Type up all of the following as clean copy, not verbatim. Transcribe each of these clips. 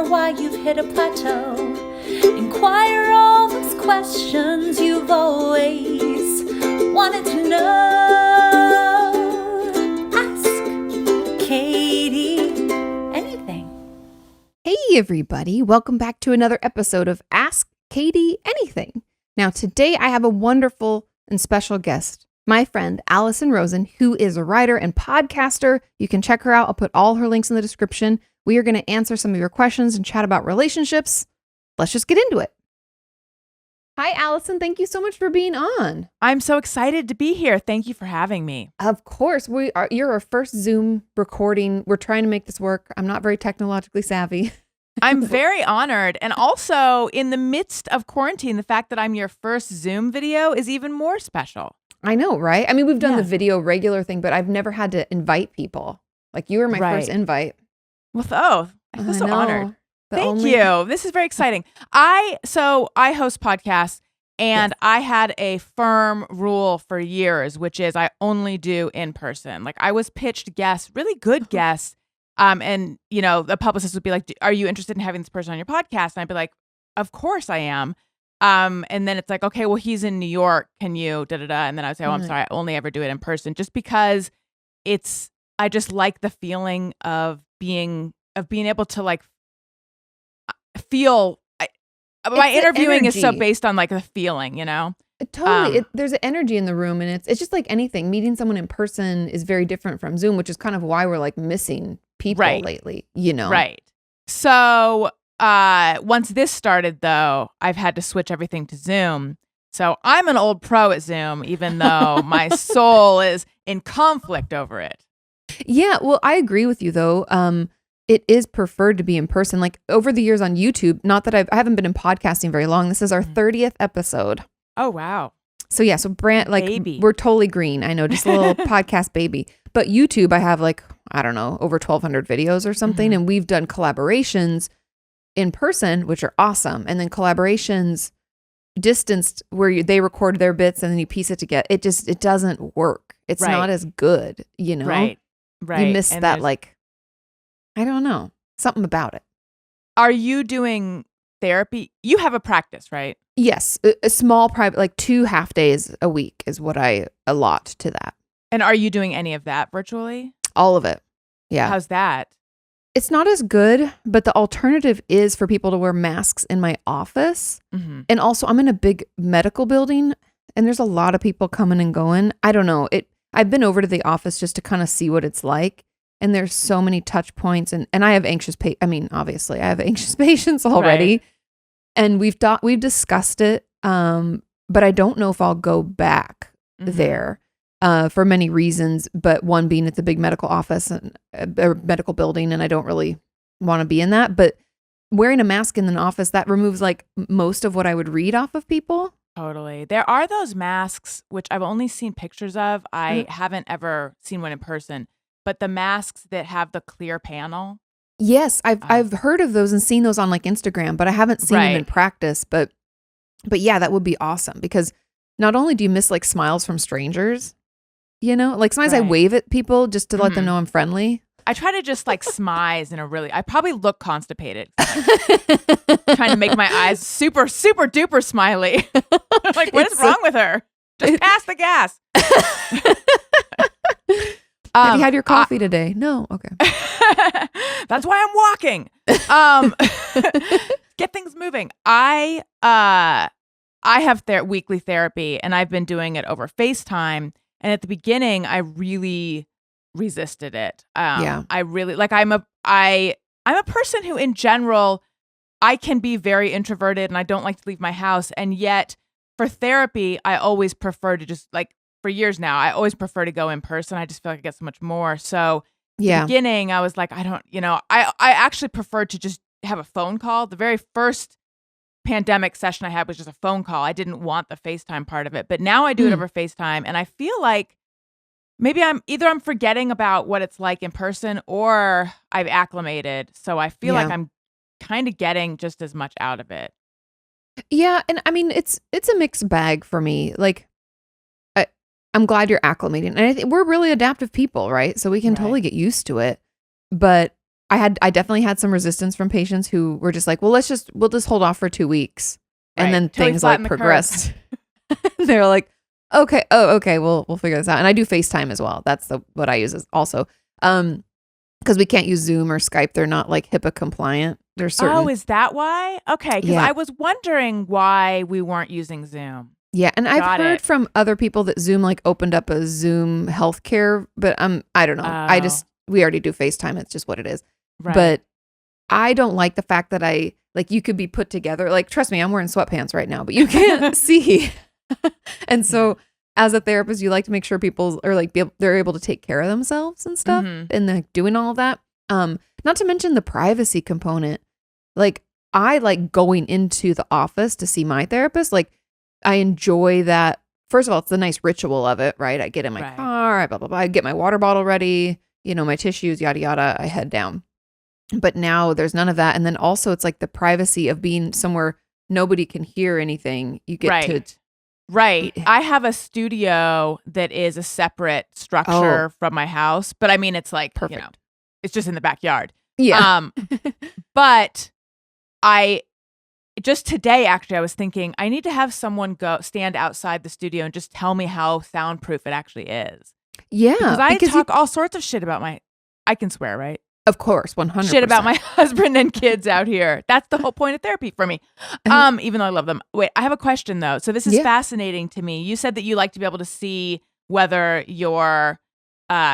why you've hit a plateau. Inquire all those questions you've always wanted to know. Ask Kati anything. Hey everybody, welcome back to another episode of Ask Kati Anything. Now today I have a wonderful and special guest, my friend Alison Rosen, who is a writer and podcaster. You can check her out. I'll put all her links in the description. We are going to answer some of your questions and chat about relationships. Let's just get into it. Hi, Alison. Thank you so much for being on. I'm so excited to be here. Thank you for having me. Of course. You're our first Zoom recording. We're trying to make this work. I'm not very technologically savvy. I'm very honored. And also, in the midst of quarantine, the fact that I'm your first Zoom video is even more special. I know, right? I mean, we've done the video regular thing, but I've never had to invite people. Like, you were my first invite. Well, I feel so honored. Thank you. This is very exciting. I host podcasts, and I had a firm rule for years, which is I only do in person. Like, I was pitched guests, really good guests. And the publicist would be like, "Are you interested in having this person on your podcast?" And I'd be like, "Of course I am." And then it's like, "Okay, well, he's in New York. Can you da da da?" And then I would say, "Oh, I'm sorry, I only ever do it in person," just because I just like the feeling of being able to like feel. My interviewing is so based on like the feeling, Totally. There's an energy in the room, and it's just like anything. Meeting someone in person is very different from Zoom, which is kind of why we're like missing people lately, Right. So once this started, though, I've had to switch everything to Zoom. So I'm an old pro at Zoom, even though my soul is in conflict over it. Yeah, well, I agree with you, though. It is preferred to be in person. Like over the years on YouTube, not that I haven't been in podcasting very long. This is our 30th episode. Oh, wow. So yeah, so we're totally green. I know, just a little podcast baby. But YouTube, I have like, I don't know, over 1,200 videos or something. And we've done collaborations in person, which are awesome. And then collaborations distanced where they record their bits and then you piece it together. It doesn't work. It's not as good, Right. You miss and that like, I don't know, something about it. Are you doing therapy? You have a practice, right? Yes. A small private, like 2 half days a week is what I allot to that. And are you doing any of that virtually? All of it. Yeah. How's that? It's not as good, but the alternative is for people to wear masks in my office. Mm-hmm. And also I'm in a big medical building and there's a lot of people coming and going. I don't know. I've been over to the office just to kind of see what it's like. And there's so many touch points and I have obviously I have anxious patients already. Right. And we've discussed it. But I don't know if I'll go back there. For many reasons, but one being it's a big medical office and a medical building, and I don't really want to be in that. But wearing a mask in an office, that removes like most of what I would read off of people. Totally. There are those masks, which I've only seen pictures of. I haven't ever seen one in person, but the masks that have the clear panel. Yes, I've heard of those and seen those on like Instagram, but I haven't seen them in practice. But yeah, that would be awesome because not only do you miss like smiles from strangers, like sometimes I wave at people just to let them know I'm friendly. I try to just like smize I probably look constipated. Trying to make my eyes super, super duper smiley. Like, what is wrong with her? Just pass the gas. Have you had your coffee today? No. Okay. That's why I'm walking. Get things moving. I have weekly therapy and I've been doing it over FaceTime. And at the beginning, I really resisted it. I really I'm a person who, in general, I can be very introverted and I don't like to leave my house. And yet, for therapy, I always prefer to just for years now, I always prefer to go in person. I just feel like I get so much more. So, at the beginning, I was like, I don't, I actually preferred to just have a phone call. The very first pandemic session I had was just a phone call. I didn't want the FaceTime part of it, but now I do it over FaceTime, and I feel like maybe I'm forgetting about what it's like in person, or I've acclimated, so I feel like I'm kind of getting just as much out of it. Yeah, and I mean it's a mixed bag for me. Like I'm glad you're acclimating, and I think we're really adaptive people, right? So we can totally get used to it. But I definitely had some resistance from patients who were just like, well, we'll just hold off for 2 weeks. And then things like progressed. They're like, okay, we'll figure this out. And I do FaceTime as well. That's what I use also. Because we can't use Zoom or Skype. They're not like HIPAA compliant. There's certain. Oh, is that why? Okay, because I was wondering why we weren't using Zoom. Yeah, and I've heard from other people that Zoom like opened up a Zoom healthcare, but I don't know. We already do FaceTime. It's just what it is. Right. But I don't like the fact that you could be put together. Like, trust me, I'm wearing sweatpants right now, but you can't see. And so as a therapist, you like to make sure people are like, they're able to take care of themselves and stuff and like doing all of that. Not to mention the privacy component. Like, I like going into the office to see my therapist. Like, I enjoy that. First of all, it's the nice ritual of it, right? I get in my car, blah, blah, blah. I get my water bottle ready, my tissues, yada, yada. I head down. But now there's none of that. And then also it's like the privacy of being somewhere nobody can hear anything. You get to. Right. I have a studio that is a separate structure from my house. But I mean, it's like, perfect. It's just in the backyard. Yeah. But just today, actually, I was thinking I need to have someone stand outside the studio and just tell me how soundproof it actually is. Yeah. Because I talk all sorts of shit about I can swear, right? Of course, 100%. Shit about my husband and kids out here. That's the whole point of therapy for me. Even though I love them. Wait, I have a question though. So this is fascinating to me. You said that you like to be able to see whether your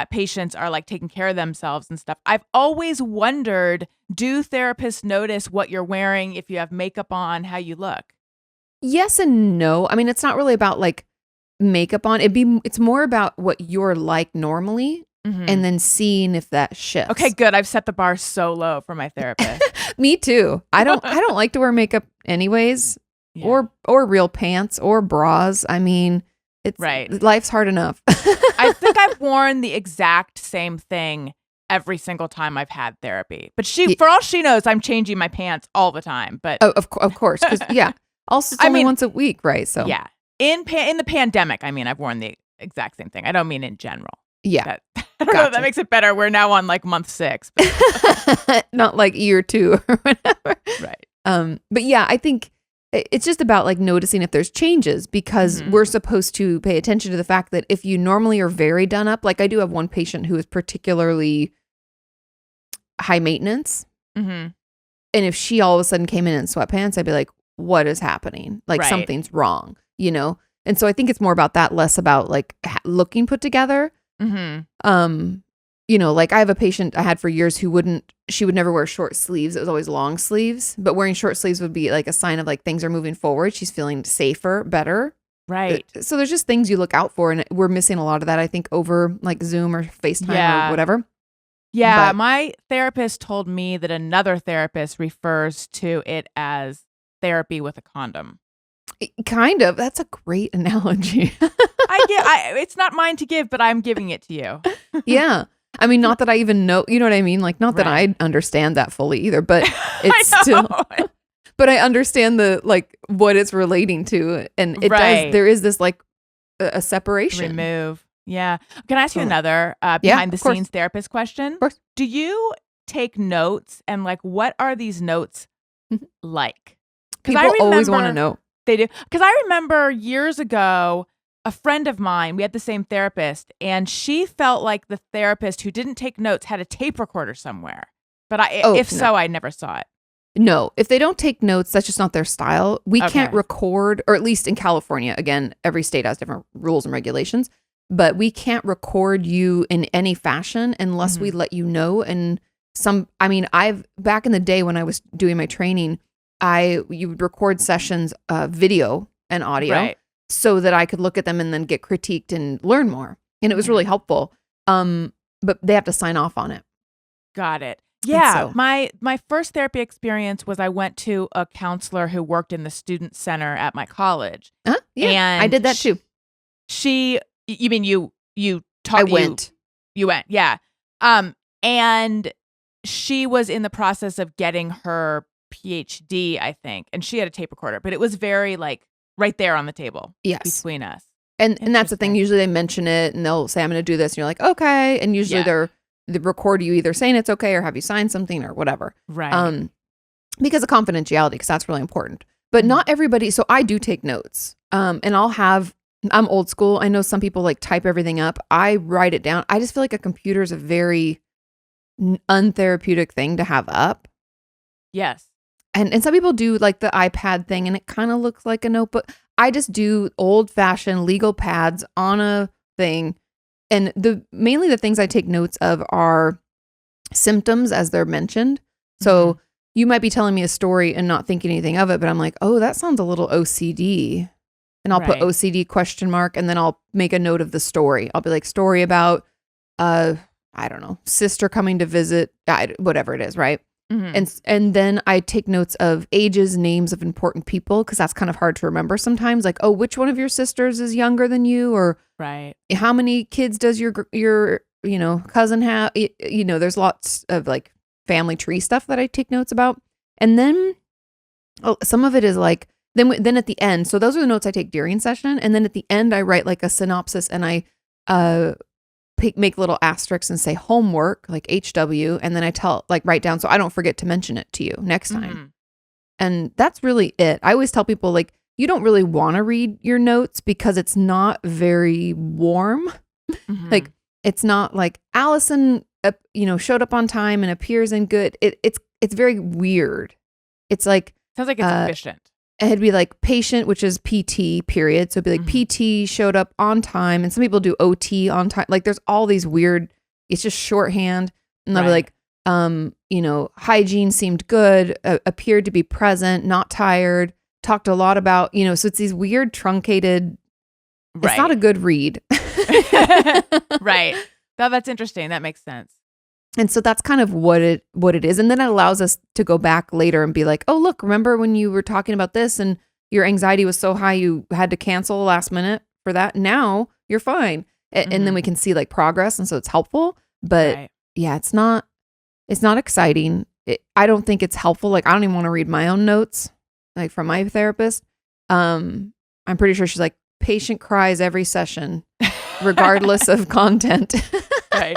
patients are like taking care of themselves and stuff. I've always wondered, do therapists notice what you're wearing, if you have makeup on, how you look? Yes and no. I mean, it's not really about like makeup on. It's more about what you're like normally. And then seeing if that shifts. Okay, good. I've set the bar so low for my therapist. Me too. I don't like to wear makeup anyways, or real pants or bras. I mean, it's life's hard enough. I think I've worn the exact same thing every single time I've had therapy. But for all she knows, I'm changing my pants all the time. But of course, because also it's only once a week, right? So in the pandemic, I mean, I've worn the exact same thing. I don't mean in general. Yeah. I don't know if that makes it better. We're now on like month 6. Not like year 2 or whatever. Right. But yeah, I think it's just about like noticing if there's changes because we're supposed to pay attention to the fact that if you normally are very done up, like I do have one patient who is particularly high maintenance. And if she all of a sudden came in sweatpants, I'd be like, what is happening? Like something's wrong, And so I think it's more about that, less about like looking put together. Like I have a patient I had for years who she would never wear short sleeves. It was always long sleeves, but wearing short sleeves would be like a sign of like things are moving forward. She's feeling safer, better. Right. So there's just things you look out for, and we're missing a lot of that, I think, over like Zoom or FaceTime or whatever. Yeah. My therapist told me that another therapist refers to it as therapy with a condom. Kind of. That's a great analogy. It's not mine to give, but I'm giving it to you. Yeah. I mean, not that I even know, you know what I mean? Like, not that I understand that fully either, but it's still, but I understand what it's relating to. And it does, there is this like a separation. Remove. Yeah. Can I ask you another behind the scenes therapist question? Of course. Do you take notes, and like, what are these notes like? People always want to know. They do. Because I remember years ago, a friend of mine, we had the same therapist, and she felt like the therapist who didn't take notes had a tape recorder somewhere. But I never saw it. No, if they don't take notes, that's just not their style. We can't record, or at least in California, again, every state has different rules and regulations, but we can't record you in any fashion unless we let you know. And back in the day when I was doing my training, you would record sessions, video and audio, so that I could look at them and then get critiqued and learn more. And it was really helpful. But they have to sign off on it. Got it. Yeah. My first therapy experience was I went to a counselor who worked in the student center at my college. Yeah, and I did that too. You mean you taught? I went. You went, yeah. And she was in the process of getting her PhD, I think, and she had a tape recorder, but it was very like right there on the table between us. And that's the thing. Usually they mention it and they'll say, I'm going to do this. And you're like, okay. And usually they're record you either saying it's okay or have you sign something or whatever. Right. Because of confidentiality, because that's really important. But not everybody. So I do take notes. And I'm old school. I know some people like type everything up. I write it down. I just feel like a computer is a very untherapeutic thing to have up. Yes. And some people do like the iPad thing and it kind of looks like a notebook. I just do old fashioned legal pads on a thing. And mainly the things I take notes of are symptoms as they're mentioned. So you might be telling me a story and not thinking anything of it, but I'm like, oh, that sounds a little OCD. And I'll put OCD question mark, and then I'll make a note of the story. I'll be like, story about, I don't know, sister coming to visit, whatever it is, right? And then I take notes of ages, names of important people, because that's kind of hard to remember sometimes. Like, oh, which one of your sisters is younger than you? Or how many kids does your cousin have? There's lots of like family tree stuff that I take notes about. And then some of it is like, then at the end, so those are the notes I take during session. And then at the end, I write like a synopsis and I make little asterisks and say homework, like HW. And then I write down so I don't forget to mention it to you next time. And that's really it. I always tell people like, you don't really want to read your notes because it's not very warm. Like, it's not like Alison, showed up on time and appears in good. It's very weird. It's like, sounds like it's efficient. It'd be like patient, which is PT period. So it'd be like PT showed up on time. And some people do OT on time. Like there's all these weird, it's just shorthand. And they'll be like, hygiene seemed good, appeared to be present, not tired, talked a lot about, so it's these weird truncated, it's not a good read. Right. No, that's interesting. That makes sense. And so that's kind of what it is. And then it allows us to go back later and be like, oh, look, remember when you were talking about this and your anxiety was so high you had to cancel last minute for that? Now you're fine. And then we can see like progress. And so it's helpful. But yeah, it's not exciting. I don't think it's helpful. Like I don't even want to read my own notes like from my therapist. I'm pretty sure she's like, patient cries every session, regardless of content. Right.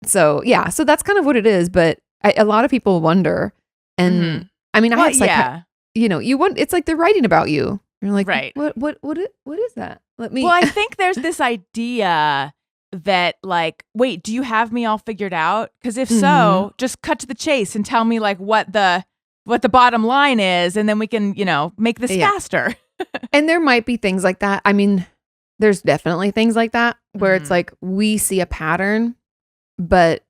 So yeah, so that's kind of what it is. But a lot of people wonder, and I mean, it's like, it's like they're writing about you. You're like, what is that? Let me. Well, I think there's this idea that like, wait, do you have me all figured out? Because if so, just cut to the chase and tell me like what the bottom line is, and then we can make this faster. And there might be things like that. I mean, there's definitely things like that where it's like we see a pattern, but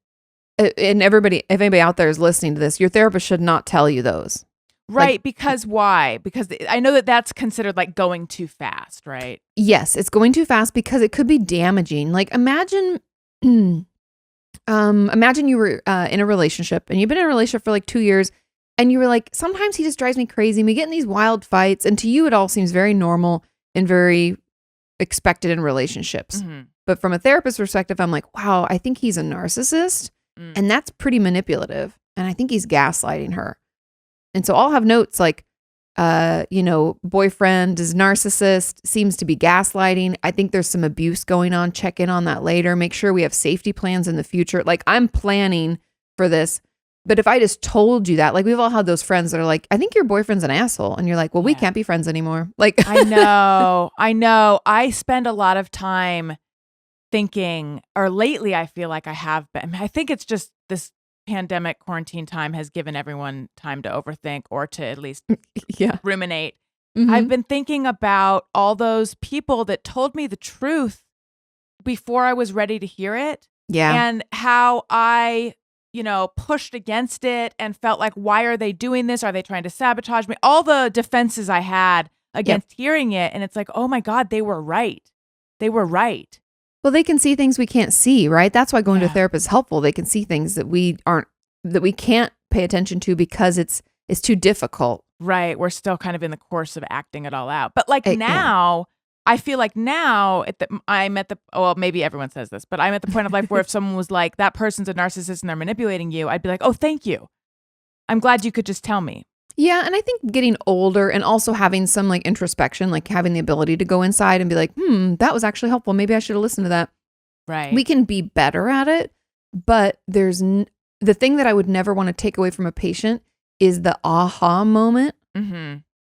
and everybody, if anybody out there is listening to this, your therapist should not tell you those. Right. Like, because why? Because I know that that's considered like going too fast, right? Yes, it's going too fast because it could be damaging. Like imagine you were in a relationship and you've been in a relationship for like 2 years and you were like, sometimes he just drives me crazy and we get in these wild fights. And to you, it all seems very normal and very expected in relationships. But from a therapist's perspective, I'm like, wow, I think he's a narcissist and that's pretty manipulative. And I think he's gaslighting her. And so I'll have notes like, boyfriend is narcissist, seems to be gaslighting. I think there's some abuse going on. Check in on that later. Make sure we have safety plans in the future. Like I'm planning for this. But if I just told you that, like we've all had those friends that are like, I think your boyfriend's an asshole. And you're like, well, we can't be friends anymore. Like, I know. I spend a lot of time thinking, or lately I feel like I have been. I think it's just this pandemic quarantine time has given everyone time to overthink or to at least ruminate. I've been thinking about all those people that told me the truth before I was ready to hear it. Yeah. And how I pushed against it and felt like, why are they doing this? Are they trying to sabotage me? All the defenses I had against hearing it. And it's like, oh my God, they were right. They were right. Well, they can see things we can't see, right? That's why going to a therapist is helpful. They can see things that we can't pay attention to because it's too difficult. Right. We're still kind of in the course of acting it all out. But like now, I feel like now maybe everyone says this, but I'm at the point of life where if someone was like, that person's a narcissist and they're manipulating you, I'd be like, oh, thank you. I'm glad you could just tell me. Yeah. And I think getting older and also having some like introspection, like having the ability to go inside and be like, that was actually helpful. Maybe I should have listened to that. Right. We can be better at it, but there's the thing that I would never want to take away from a patient is the aha moment,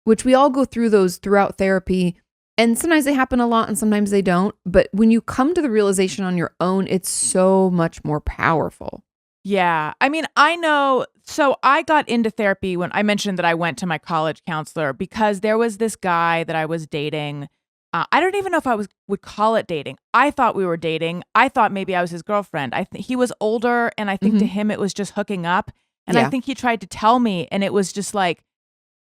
which we all go through those throughout therapy. And sometimes they happen a lot and sometimes they don't. But when you come to the realization on your own, it's so much more powerful. Yeah. I mean, I know. So I got into therapy when I mentioned that I went to my college counselor because there was this guy that I was dating. I don't even know if I would call it dating. I thought we were dating. I thought maybe I was his girlfriend. He was older, and I think to him it was just hooking up. And I think he tried to tell me, and it was just like,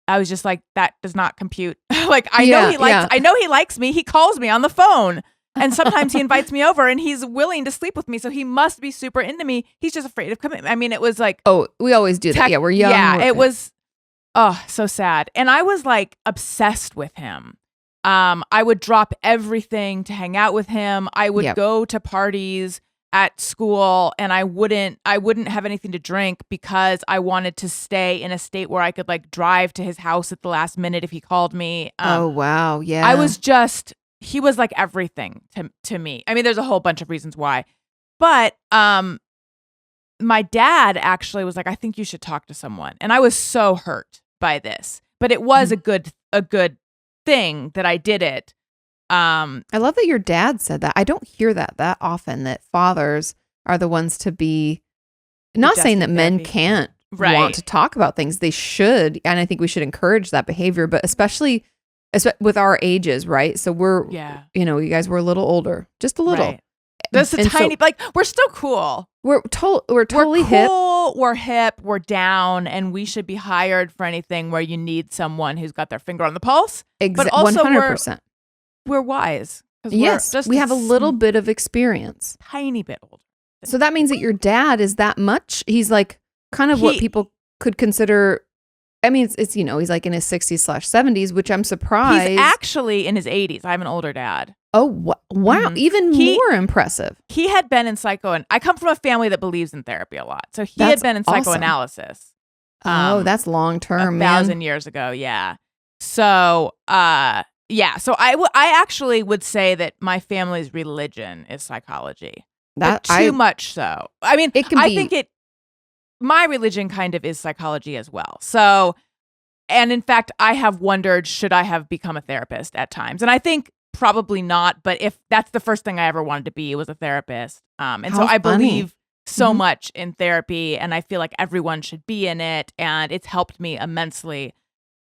I was just like, that does not compute. Like, I know he likes me. He calls me on the phone. And sometimes he invites me over and he's willing to sleep with me. So he must be super into me. He's just afraid of commitment. I mean, it was like, oh, we always do that. Yeah, we're young. Yeah, it was, so sad. And I was like obsessed with him. I would drop everything to hang out with him. I would go to parties at school and I wouldn't have anything to drink because I wanted to stay in a state where I could like drive to his house at the last minute if he called me. Oh, wow. Yeah. I was just, he was like everything to me. I mean, there's a whole bunch of reasons why, but my dad actually was like, I think you should talk to someone. And I was so hurt by this, but it was a good thing that I did it. I love that your dad said that. I don't hear that often, that fathers are the ones to be, not saying that men can't want to talk about things. They should. And I think we should encourage that behavior, but especially with our ages, right? So we're, you guys were a little older, just a little. Right. Just a tiny, like, we're still cool. We're totally hip. We're hip. We're down, and we should be hired for anything where you need someone who's got their finger on the pulse. But also 100%. We're wise. Yes, we have a little bit of experience. Tiny bit older. So that means that your dad is that much. He's like kind of what people could consider. I mean, it's he's like in his 60s/70s, which I'm surprised. He's actually in his 80s. I have an older dad. Oh, wow. Even more impressive. He had been in and I come from a family that believes in therapy a lot. So he had been in psychoanalysis. That's long term, 1,000 years ago. Yeah. So, so I actually would say that my family's religion is psychology. Too much so. I mean, I think my religion kind of is psychology as well. So, and in fact, I have wondered, should I have become a therapist at times? And I think probably not, but if that's the first thing I ever wanted to be, was a therapist. And so I believe so much in therapy, and I feel like everyone should be in it, and it's helped me immensely.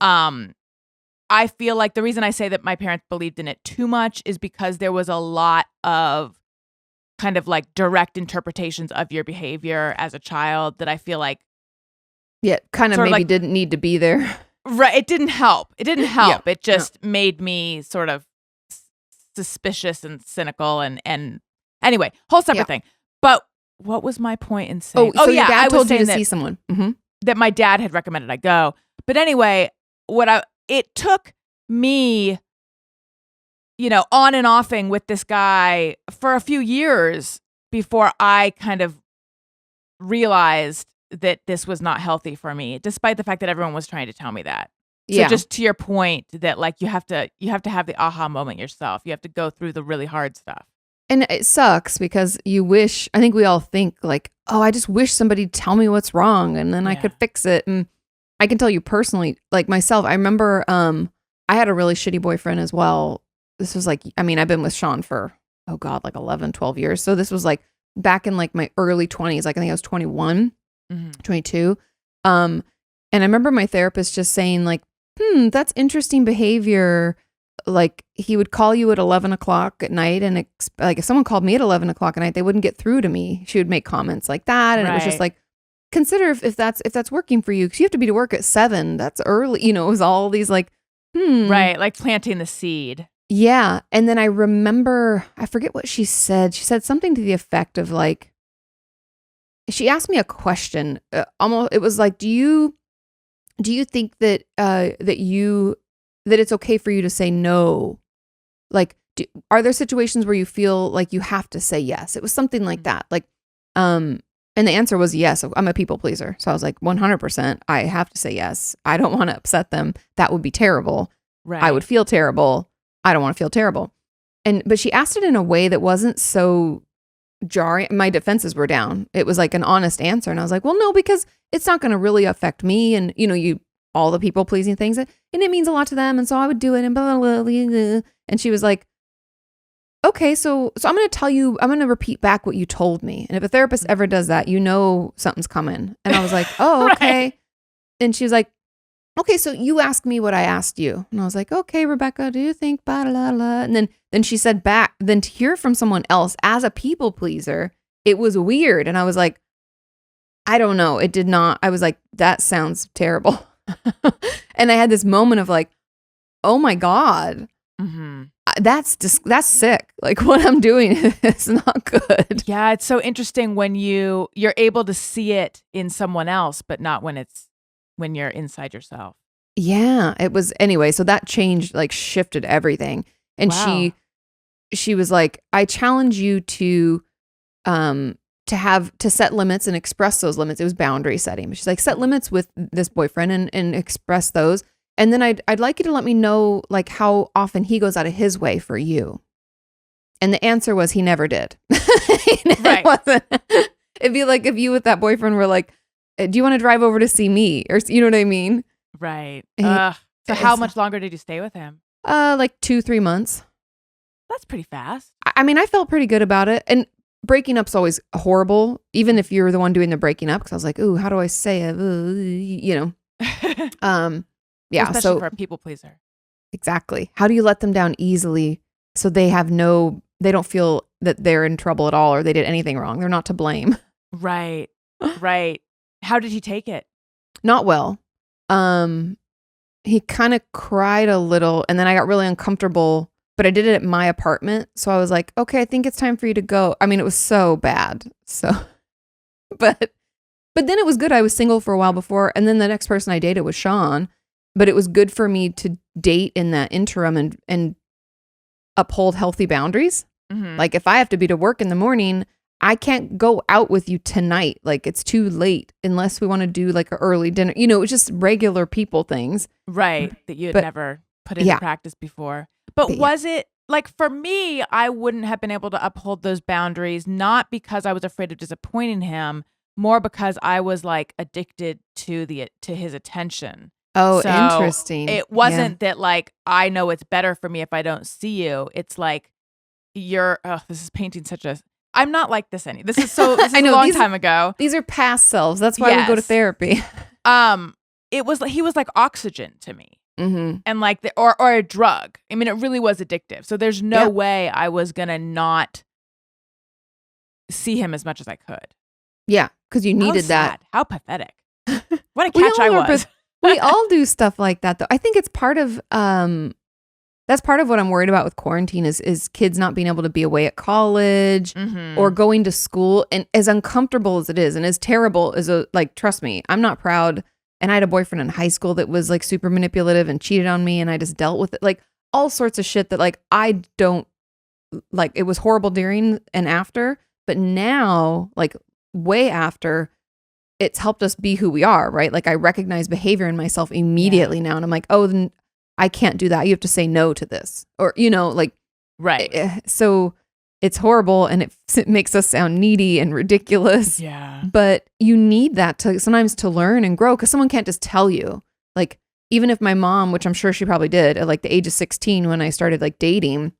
I feel like the reason I say that my parents believed in it too much is because there was a lot of kind of like direct interpretations of your behavior as a child that I feel like kind of maybe like, didn't need to be there. Right. It didn't help. It just made me sort of suspicious and cynical and anyway, whole separate thing. But what was my point in saying? So your dad told you to see someone. That my dad had recommended I go. But anyway, it took me, on and offing with this guy for a few years before I kind of realized that this was not healthy for me, despite the fact that everyone was trying to tell me that. So just to your point that like you have to have the aha moment yourself. You have to go through the really hard stuff. And it sucks because I think we all think like, oh, I just wish somebody'd tell me what's wrong and then I could fix it. And I can tell you personally, like myself, I remember I had a really shitty boyfriend as well. This was like, I mean, I've been with Sean for, like 11, 12 years. So this was like back in like my early 20s. Like I think I was 21, 22. And I remember my therapist just saying like, that's interesting behavior. Like he would call you at 11 o'clock at night and like if someone called me at 11 o'clock at night, they wouldn't get through to me. She would make comments like that. And it was just like, consider if that's working for you, because you have to be to work at 7. That's early. It was all these like, Right. Like planting the seed. Yeah. And then I remember, I forget what she said. She said something to the effect of like, she asked me a question. Almost, it was like, do you think that that it's okay for you to say no? Like, are there situations where you feel like you have to say yes? It was something like that. Like, and the answer was yes. I'm a people pleaser. So I was like, 100%, I have to say yes. I don't want to upset them. That would be terrible. Right. I would feel terrible. I don't want to feel terrible. But she asked it in a way that wasn't so jarring. My defenses were down. It was like an honest answer. And I was like, well, no, because it's not going to really affect me. And, all the people pleasing things. And it means a lot to them. And so I would do it and blah, blah, blah, blah. And she was like, okay, so I'm going to repeat back what you told me. And if a therapist ever does that, something's coming. And I was like, oh, okay. Right. And she was like, okay, so you asked me what I asked you. And I was like, okay, Rebecca, do you think blah, blah, blah. And then she said back, then to hear from someone else as a people pleaser, it was weird. And I was like, I don't know. It did not. I was like, that sounds terrible. And I had this moment of like, oh my God, that's sick. Like what I'm doing is not good. Yeah. It's so interesting when you're able to see it in someone else, but not when you're inside yourself. Yeah, it was anyway. So that changed, like shifted everything. And wow. she was like, I challenge you to set limits and express those limits. It was boundary setting. She's like, set limits with this boyfriend and express those. And then I'd like you to let me know like how often he goes out of his way for you. And the answer was he never did. Right. It'd be like if you with that boyfriend were like, do you want to drive over to see me? Or you know what I mean? Right. So how much longer did you stay with him? Like 2-3 months. That's pretty fast. I mean, I felt pretty good about it. And breaking up's always horrible, even if you're the one doing the breaking up. Because I was like, ooh, how do I say it? Yeah. Especially for a people pleaser. Exactly. How do you let them down easily so they don't feel that they're in trouble at all or they did anything wrong? They're not to blame. Right. Right. How did he take it? Not well. He kind of cried a little and then I got really uncomfortable, but I did it at my apartment. So I was like, okay, I think it's time for you to go. I mean, it was so bad. So, but then it was good. I was single for a while before. And then the next person I dated was Sean, but it was good for me to date in that interim and uphold healthy boundaries. Mm-hmm. Like if I have to be to work in the morning, I can't go out with you tonight. Like it's too late unless we want to do like an early dinner. It was just regular people things. Right. That you had never put into practice before. But was it like for me, I wouldn't have been able to uphold those boundaries, not because I was afraid of disappointing him, more because I was like addicted to his attention. Oh, so interesting. It wasn't that like, I know it's better for me if I don't see you. It's like this is painting such a, I'm not like this this is a long time ago. These are past selves. That's why we go to therapy. He was like oxygen to me. Mm-hmm. And like or a drug. I mean, it really was addictive. So there's no way I was gonna not see him as much as I could. Yeah, because you needed that. How pathetic. What a catch I was. We all do stuff like that, though. I think it's part of that's part of what I'm worried about with quarantine is kids not being able to be away at college or going to school. And as uncomfortable as it is and as terrible as trust me, I'm not proud. And I had a boyfriend in high school that was like super manipulative and cheated on me. And I just dealt with it. Like all sorts of shit that like I don't like. It was horrible during and after. But now, like way after, it's helped us be who we are, right? Like I recognize behavior in myself immediately now. And I'm like, oh, then I can't do that. You have to say no to this. Or, like. Right. So it's horrible and it makes us sound needy and ridiculous. Yeah. But you need that sometimes to learn and grow because someone can't just tell you. Like even if my mom, which I'm sure she probably did at like the age of 16 when I started like dating,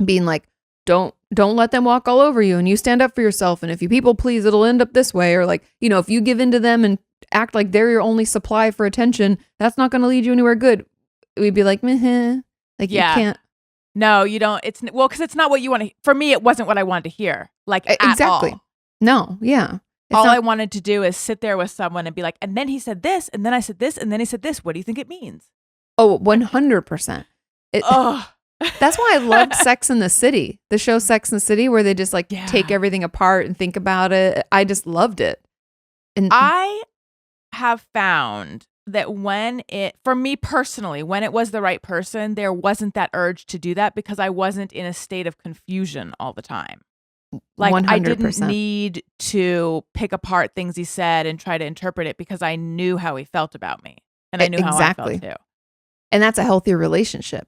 being like, don't let them walk all over you and you stand up for yourself. And if you people please, it'll end up this way. Or like, if you give in to them and act like they're your only supply for attention, that's not going to lead you anywhere good. We'd be like, meh. Like you can't. No, you don't. Because it's not what you want to. For me, it wasn't what I wanted to hear. Like exactly. At all. No, yeah. I wanted to do is sit there with someone and be like, and then he said this, and then I said this, and then he said this. What do you think it means? Oh, 100%. That's why I loved Sex and the City, the show Sex and the City, where they just like take everything apart and think about it. I just loved it. And I have found that for me personally, when it was the right person, there wasn't that urge to do that because I wasn't in a state of confusion all the time. Like 100%. I didn't need to pick apart things he said and try to interpret it because I knew how he felt about me and I knew how I felt too. And that's a healthier relationship.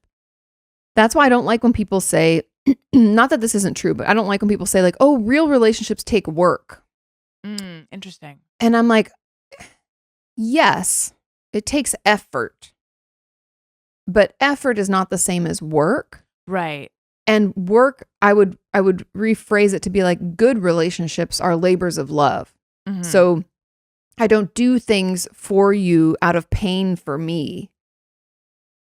That's why I don't like when people say, not that this isn't true, but I don't like when people say like, oh, real relationships take work. Interesting. And I'm like, yes, it takes effort. But effort is not the same as work. Right. And work, I would rephrase it to be like, good relationships are labors of love. Mm-hmm. So I don't do things for you out of pain for me.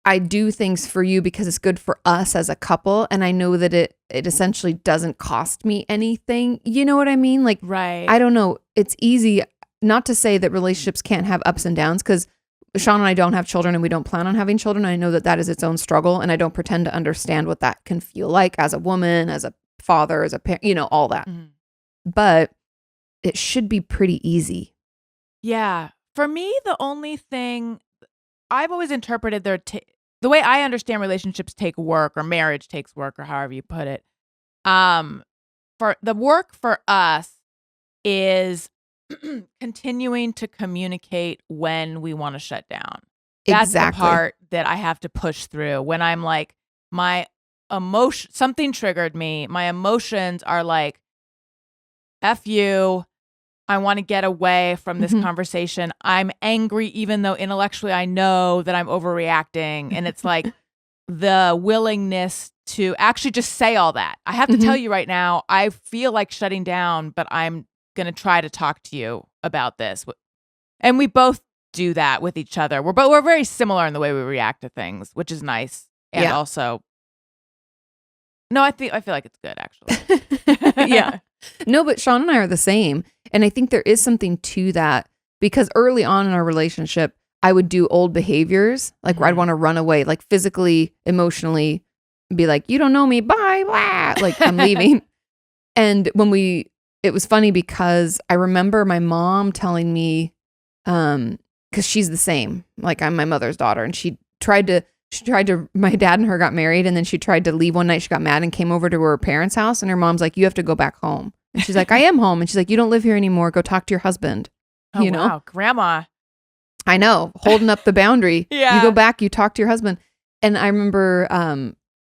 I do things for you because it's good for us as a couple. And I know that it essentially doesn't cost me anything. You know what I mean? Like, right. I don't know. It's easy not to say that relationships can't have ups and downs, because Sean and I don't have children and we don't plan on having children. I know that that is its own struggle, and I don't pretend to understand what that can feel like as a woman, as a father, as a parent, all that. Mm-hmm. But it should be pretty easy. Yeah. For me, the only thing I've always interpreted the way I understand relationships take work, or marriage takes work, or however you put it. For the work for us is continuing to communicate when we want to shut down. That's exactly the part that I have to push through. When I'm like, my emotion, something triggered me. My emotions are like, F you. I want to get away from this conversation. I'm angry, even though intellectually I know that I'm overreacting. And it's like the willingness to actually just say all that. I have to tell you right now, I feel like shutting down, but I'm going to try to talk to you about this. And we both do that with each other. We're very similar in the way we react to things, which is nice. And also, no, I feel like it's good, actually. Yeah. No, but Sean and I are the same. And I think there is something to that, because early on in our relationship, I would do old behaviors, like where I'd want to run away, like physically, emotionally, be like, you don't know me, bye, blah, like I'm leaving. And it was funny because I remember my mom telling me, because she's the same, like I'm my mother's daughter, and she tried to, my dad and her got married, and then she tried to leave one night. She got mad and came over to her parents' house, and her mom's like, you have to go back home. And she's like, I am home. And she's like, you don't live here anymore. Go talk to your husband. Oh, you know? Wow, grandma. I know, holding up the boundary. Yeah. You go back, you talk to your husband. And I remember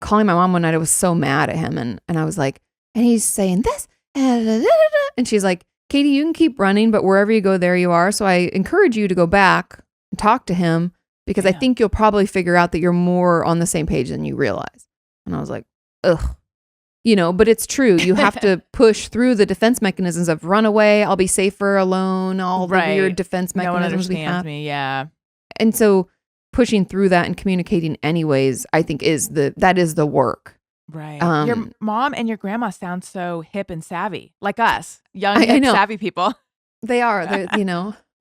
calling my mom one night. I was so mad at him. And I was like, and he's saying this. And she's like, Katie, you can keep running, but wherever you go, there you are. So I encourage you to go back and talk to him, because I think you'll probably figure out that you're more on the same page than you realize. And I was like, ugh. But it's true. You have to push through the defense mechanisms of run away, I'll be safer alone, all the weird defense mechanisms we have. Me, yeah. And so pushing through that and communicating anyways, I think that is the work. Right. Your mom and your grandma sound so hip and savvy, like us, young, hip, savvy people. They are.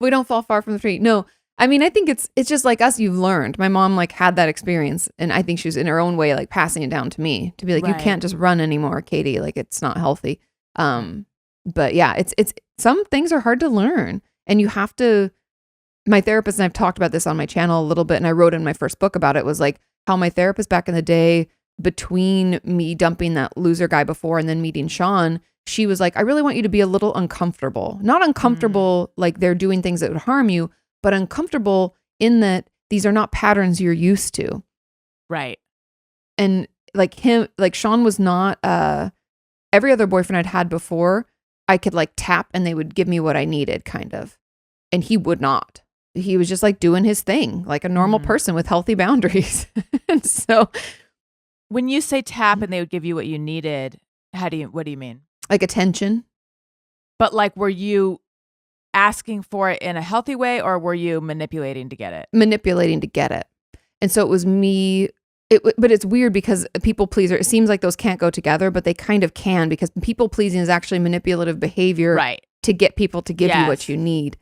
We don't fall far from the tree. No, I mean, I think it's just like us. You've learned. My mom had that experience, and I think she was in her own way passing it down to me to be like, you can't just run anymore, Katie. It's not healthy. But yeah, it's some things are hard to learn, and you have to. My therapist, and I've talked about this on my channel a little bit, and I wrote in my first book about it, was like how my therapist back in the day, between me dumping that loser guy before and then meeting Sean, she was like, I really want you to be a little uncomfortable. Not uncomfortable like they're doing things that would harm you, but uncomfortable in that these are not patterns you're used to. Right. And Sean was not, every other boyfriend I'd had before, I could tap and they would give me what I needed, kind of. And he would not. He was just doing his thing, like a normal person with healthy boundaries. And so when you say tap and they would give you what you needed, what do you mean? Like attention. But were you asking for it in a healthy way, or were you manipulating to get it? Manipulating to get it. And so it was me. But it's weird because a people pleaser, it seems like those can't go together, but they kind of can, because people pleasing is actually manipulative behavior to get people to give you what you need.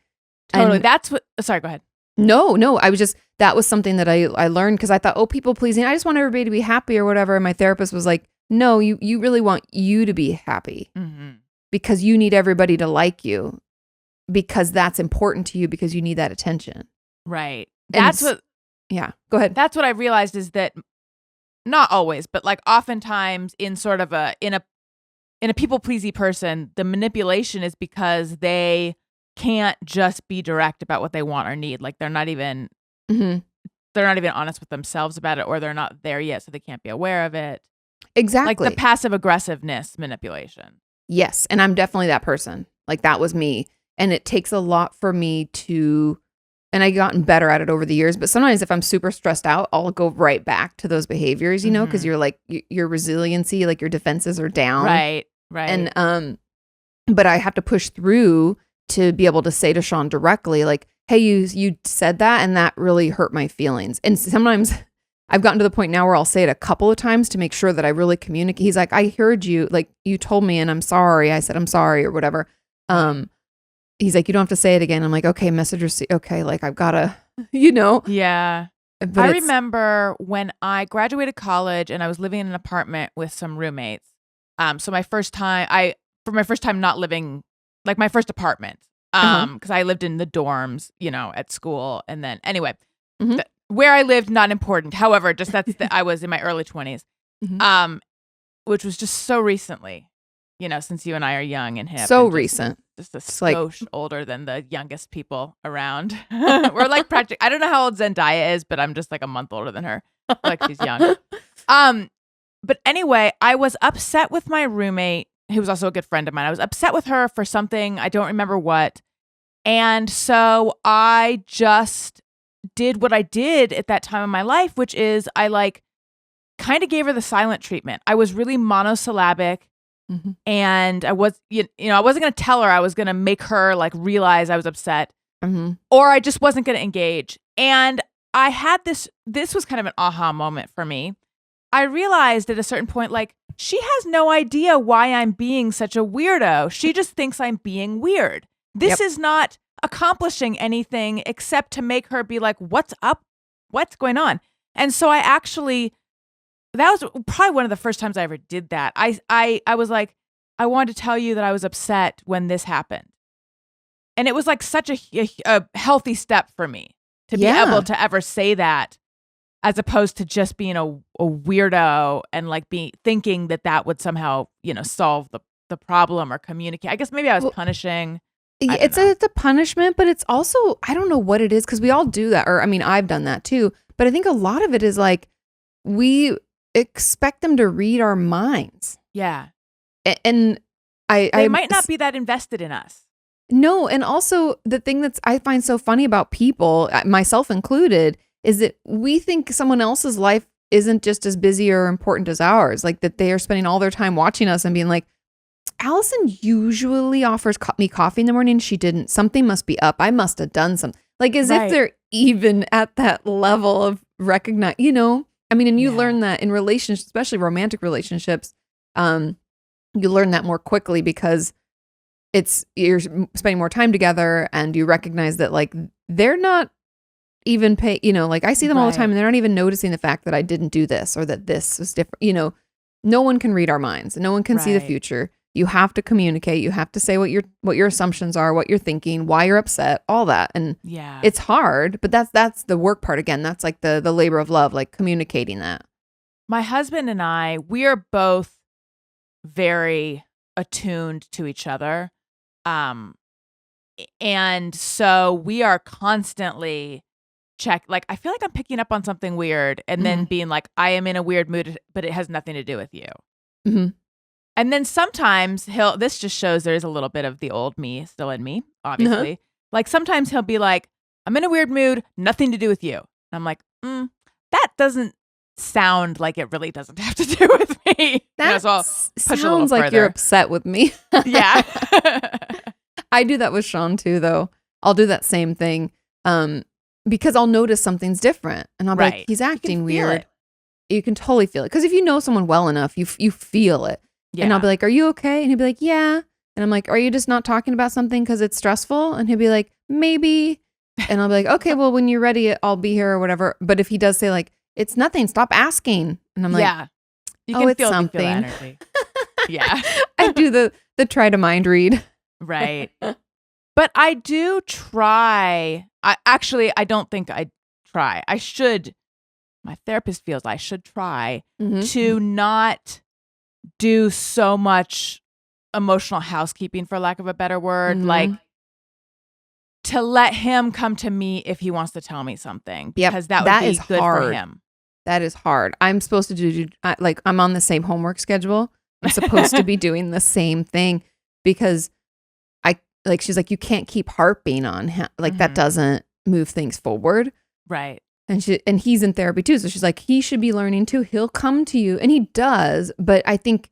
Totally. And that's what, sorry, go ahead. No, I was just, that was something that I learned, because I thought, people pleasing, I just want everybody to be happy or whatever. And my therapist was like, no, you really want you to be happy because you need everybody to like you, because that's important to you, because you need that attention. Right. Yeah, go ahead. That's what I realized, is that not always, but oftentimes in sort of in a people pleasy person, the manipulation is because they can't just be direct about what they want or need. They're not even they're not even honest with themselves about it, or they're not there yet, so they can't be aware of it. Exactly. Like the passive aggressiveness manipulation. Yes. And I'm definitely that person. Like that was me. And it takes a lot for me to, and I've gotten better at it over the years, but sometimes if I'm super stressed out, I'll go right back to those behaviors, you know, because you're like, your resiliency, like your defenses are down. Right. And, but I have to push through to be able to say to Sean directly, like, hey, you said that and that really hurt my feelings. And sometimes I've gotten to the point now where I'll say it a couple of times to make sure that I really communicate. He's like, I heard you, like you told me and I'm sorry. I said, I'm sorry or whatever. He's like, you don't have to say it again. I'm like, okay, message received. Okay. Like I've got to, you know. Yeah. But I remember when I graduated college and I was living in an apartment with some roommates. So my first time, not living, like my first apartment, because I lived in the dorms, you know, at school. And then anyway, where I lived, not important. However, just I was in my early 20s, which was just so recently, you know, since you and I are young and hip. So and recent. Just a skosh older than the youngest people around. We're like practically, I don't know how old Zendaya is, but I'm just like a month older than her. Like she's young. But anyway, I was upset with my roommate, who was also a good friend of mine. I was upset with her for something. I don't remember what. And so I just did what I did at that time in my life, which is I like kind of gave her the silent treatment. I was really monosyllabic. And I was, you know, I wasn't going to tell her. I was going to make her like realize I was upset, or I just wasn't going to engage. And I had this was kind of an aha moment for me. I realized at a certain point, like, she has no idea why I'm being such a weirdo. She just thinks I'm being weird. This is not accomplishing anything except to make her be like, what's up? What's going on? And so that was probably one of the first times I ever did that. I was like, I wanted to tell you that I was upset when this happened. And it was like such a healthy step for me to be able to ever say that, as opposed to just being a weirdo and like thinking that would somehow, you know, solve the problem or communicate. I guess maybe I was punishing. It's a punishment, but it's also, I don't know what it is, because we all do that. Or I mean, I've done that too. But I think a lot of it is like, we expect them to read our minds. Yeah. And they might not be that invested in us. No. And also the thing I find so funny about people, myself included, is that we think someone else's life isn't just as busy or important as ours. Like that they are spending all their time watching us and being like, Alison usually offers me coffee in the morning. She didn't. Something must be up. I must have done something. Like as if they're even at that level of recognize, you know? I mean, and you learn that in relationships, especially romantic relationships, you learn that more quickly because you're spending more time together and you recognize that like they're not even you know, like I see them all the time and they're not even noticing the fact that I didn't do this or that this was different. You know, no one can read our minds. No one can see the future. You have to communicate. You have to say what your assumptions are, what you're thinking, why you're upset, all that. And it's hard, but that's the work part again. That's like the labor of love, like communicating that. My husband and we are both very attuned to each other. And so we are constantly like, I feel like I'm picking up on something weird and then being like, I am in a weird mood, but it has nothing to do with you. And then sometimes this just shows there's a little bit of the old me still in me, obviously. Like sometimes he'll be like, I'm in a weird mood, nothing to do with you. And I'm like, that doesn't sound like it really doesn't have to do with me. That sounds like you're upset with me. Yeah. I do that with Sean too, though. I'll do that same thing because I'll notice something's different. And I'll be like, he's acting weird. You can totally feel it. Because if you know someone well enough, you feel it. Yeah. And I'll be like, are you okay? And he'll be like, yeah. And I'm like, are you just not talking about something because it's stressful? And he'll be like, maybe. And I'll be like, okay, well, when you're ready, I'll be here or whatever. But if he does say like, it's nothing, stop asking. And I'm like, you can feel something. You feel energy. Yeah. I do the try to mind read. Right. But I do try. I don't think I try. I should. My therapist feels I should try to not do so much emotional housekeeping, for lack of a better word, like to let him come to me if he wants to tell me something, because that would be good for him. That is hard. I'm supposed to do like I'm on the same homework schedule. I'm supposed to be doing the same thing because she's like, you can't keep harping on him. Like that doesn't move things forward. Right. And he's in therapy too. So she's like, he should be learning too. He'll come to you. And he does. But I think,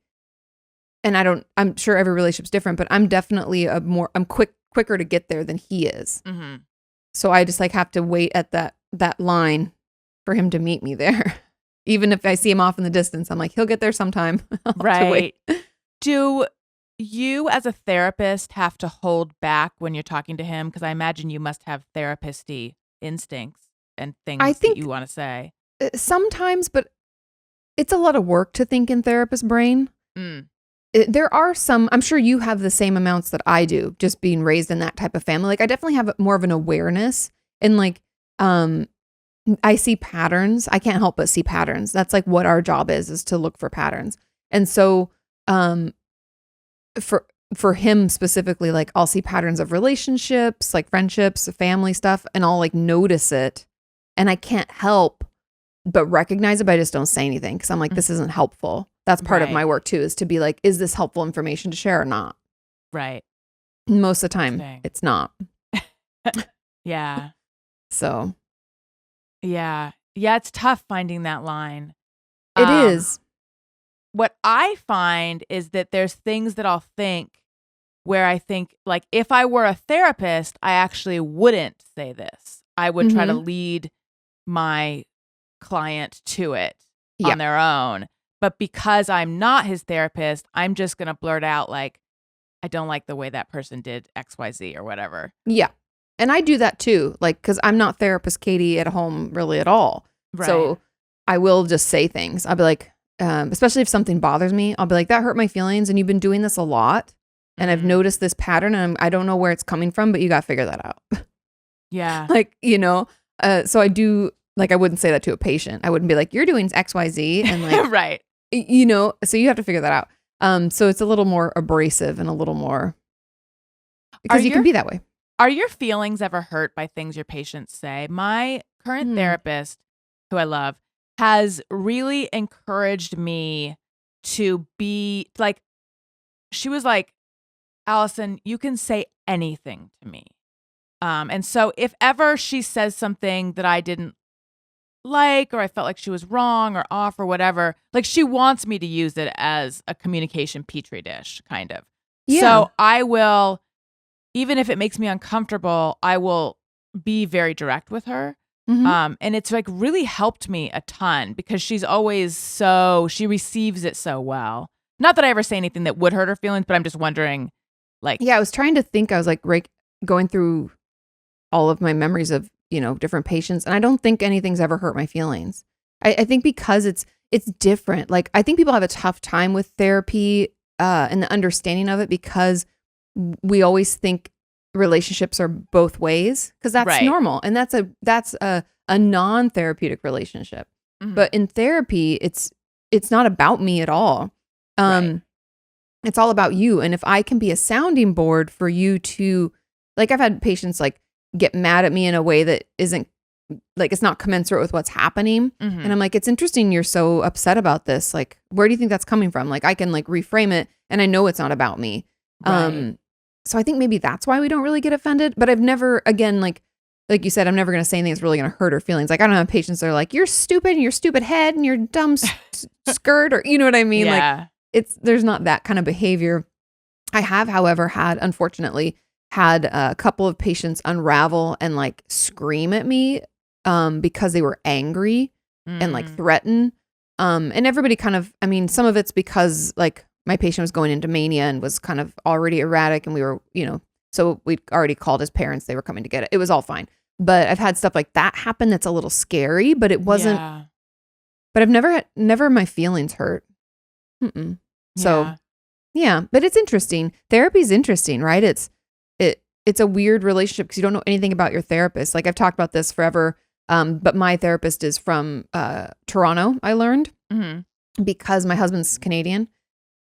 and I'm sure every relationship's different, but I'm definitely I'm quicker to get there than he is. Mm-hmm. So I just like have to wait at that line for him to meet me there. Even if I see him off in the distance, I'm like, he'll get there sometime. Right. Do you as a therapist have to hold back when you're talking to him? Because I imagine you must have therapist-y instincts and things that you want to say. Sometimes, but it's a lot of work to think in therapist brain. There are some, I'm sure you have the same amounts that I do, just being raised in that type of family. Like I definitely have more of an awareness and like, I see patterns. I can't help but see patterns. That's like what our job is to look for patterns. And so, for him specifically, like I'll see patterns of relationships, like friendships, family stuff, and I'll like notice it and I can't help but recognize it, but I just don't say anything because I'm like, this isn't helpful. That's part of my work too, is to be like, is this helpful information to share or not? Right. Most of the time it's not. Yeah. So. Yeah. Yeah. It's tough finding that line. It is. What I find is that there's things that I'll think where I think like if I were a therapist, I actually wouldn't say this. I would try to lead my client to it on their own. But because I'm not his therapist, I'm just going to blurt out like, I don't like the way that person did XYZ or whatever. Yeah. And I do that too. Like, cause I'm not therapist Katie at home really at all. Right. So I will just say things. I'll be like, especially if something bothers me, I'll be like, that hurt my feelings. And you've been doing this a lot. And I've noticed this pattern and I don't know where it's coming from, but you got to figure that out. Yeah. Like, so I do, like, I wouldn't say that to a patient. I wouldn't be like, you're doing XYZ. And like, right. So you have to figure that out. So it's a little more abrasive and a little more, because you can be that way. Are your feelings ever hurt by things your patients say? My current therapist, who I love, has really encouraged me to be like, she was like, Alison, you can say anything to me. And so if ever she says something that I didn't like, or I felt like she was wrong or off or whatever, like she wants me to use it as a communication petri dish, kind of. Yeah. So I will, even if it makes me uncomfortable, I will be very direct with her. Mm-hmm. And it's like really helped me a ton because she's always she receives it so well. Not that I ever say anything that would hurt her feelings, but I'm just wondering, like. Yeah, I was trying to think, I was like going through all of my memories of, different patients. And I don't think anything's ever hurt my feelings. I think because it's different. Like, I think people have a tough time with therapy and the understanding of it because we always think relationships are both ways because that's normal. And that's a non-therapeutic relationship. Mm-hmm. But in therapy, it's not about me at all. It's all about you. And if I can be a sounding board for you to, like, I've had patients like get mad at me in a way that isn't like, it's not commensurate with what's happening. Mm-hmm. And I'm like, it's interesting you're so upset about this. Like, where do you think that's coming from? Like, I can like reframe it and I know it's not about me. Right. So I think maybe that's why we don't really get offended. But I've never, again, like you said, I'm never going to say anything that's really going to hurt her feelings. Like, I don't have patients that are like, you're stupid and your stupid head and your dumb skirt, or you know what I mean? Yeah. Like, there's not that kind of behavior. I have, however, unfortunately had a couple of patients unravel and like scream at me because they were angry and like threaten. And everybody kind of, I mean, some of it's because like my patient was going into mania and was kind of already erratic, and we were, so we'd already called his parents. They were coming to get it. It was all fine. But I've had stuff like that happen that's a little scary, but it wasn't, but I've never my feelings hurt. Mm-mm. So yeah, but it's interesting. Therapy's interesting, right? It's a weird relationship because you don't know anything about your therapist. Like, I've talked about this forever. But my therapist is from Toronto, I learned, because my husband's Canadian.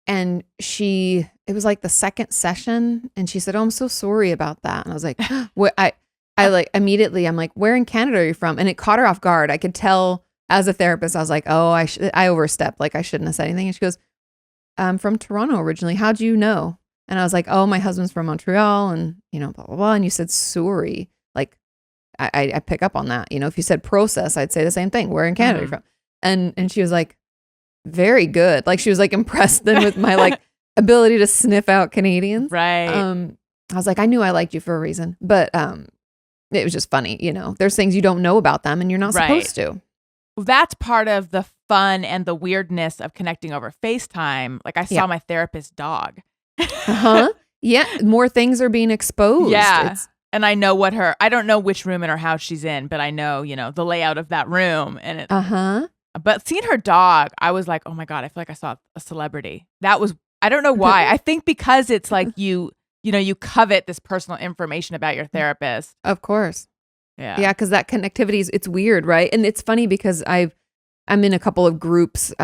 And it was like the second session, and she said, "Oh, I'm so sorry about that." And I was like, "What?" I like immediately, I'm like, "Where in Canada are you from?" And it caught her off guard. I could tell as a therapist, I was like, oh, I overstepped. Like I shouldn't have said anything. And she goes, I'm from Toronto originally. How'd you know? And I was like, oh, my husband's from Montreal and, blah, blah, blah. And you said Surrey. Like I pick up on that. If you said process, I'd say the same thing. Where in Canada are you from? And she was like, very good. Like she was like impressed then with my like ability to sniff out Canadians. Right. I was like, I knew I liked you for a reason, but it was just funny. There's things you don't know about them and you're not supposed to. That's part of the fun and the weirdness of connecting over FaceTime. Like I saw my therapist's dog. Yeah. More things are being exposed. Yeah. And I know I don't know which room in her house she's in, but I know, the layout of that room. And but seeing her dog, I was like, oh my God, I feel like I saw a celebrity. That was, I don't know why. I think because it's like you covet this personal information about your therapist. Of course. Yeah. Yeah. Cause that connectivity it's weird. Right. And it's funny because I'm in a couple of groups.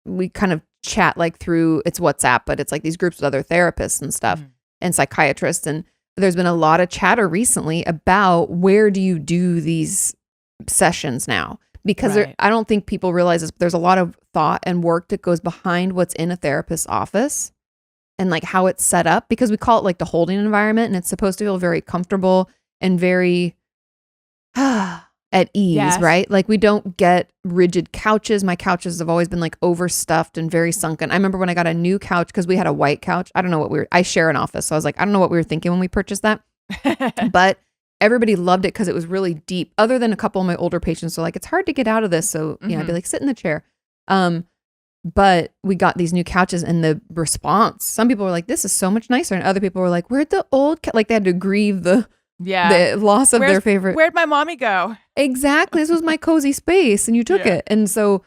We kind of chat like through it's WhatsApp, but it's like these groups with other therapists and stuff and psychiatrists. And there's been a lot of chatter recently about where do you do these sessions now? Because I don't think people realize this, but there's a lot of thought and work that goes behind what's in a therapist's office and like how it's set up, because we call it like the holding environment and it's supposed to feel very comfortable and very at ease, right? Like we don't get rigid couches. My couches have always been like overstuffed and very sunken. I remember when I got a new couch because we had a white couch. I don't know what I share an office. So I was like, I don't know what we were thinking when we purchased that, but everybody loved it because it was really deep. Other than a couple of my older patients were like, it's hard to get out of this. So, I'd be like, sit in the chair. But we got these new couches and the response, some people were like, this is so much nicer. And other people were like, where'd the old, like they had to grieve the loss of their favorite. Where'd my mommy go? Exactly. This was my cozy space and you took it. And so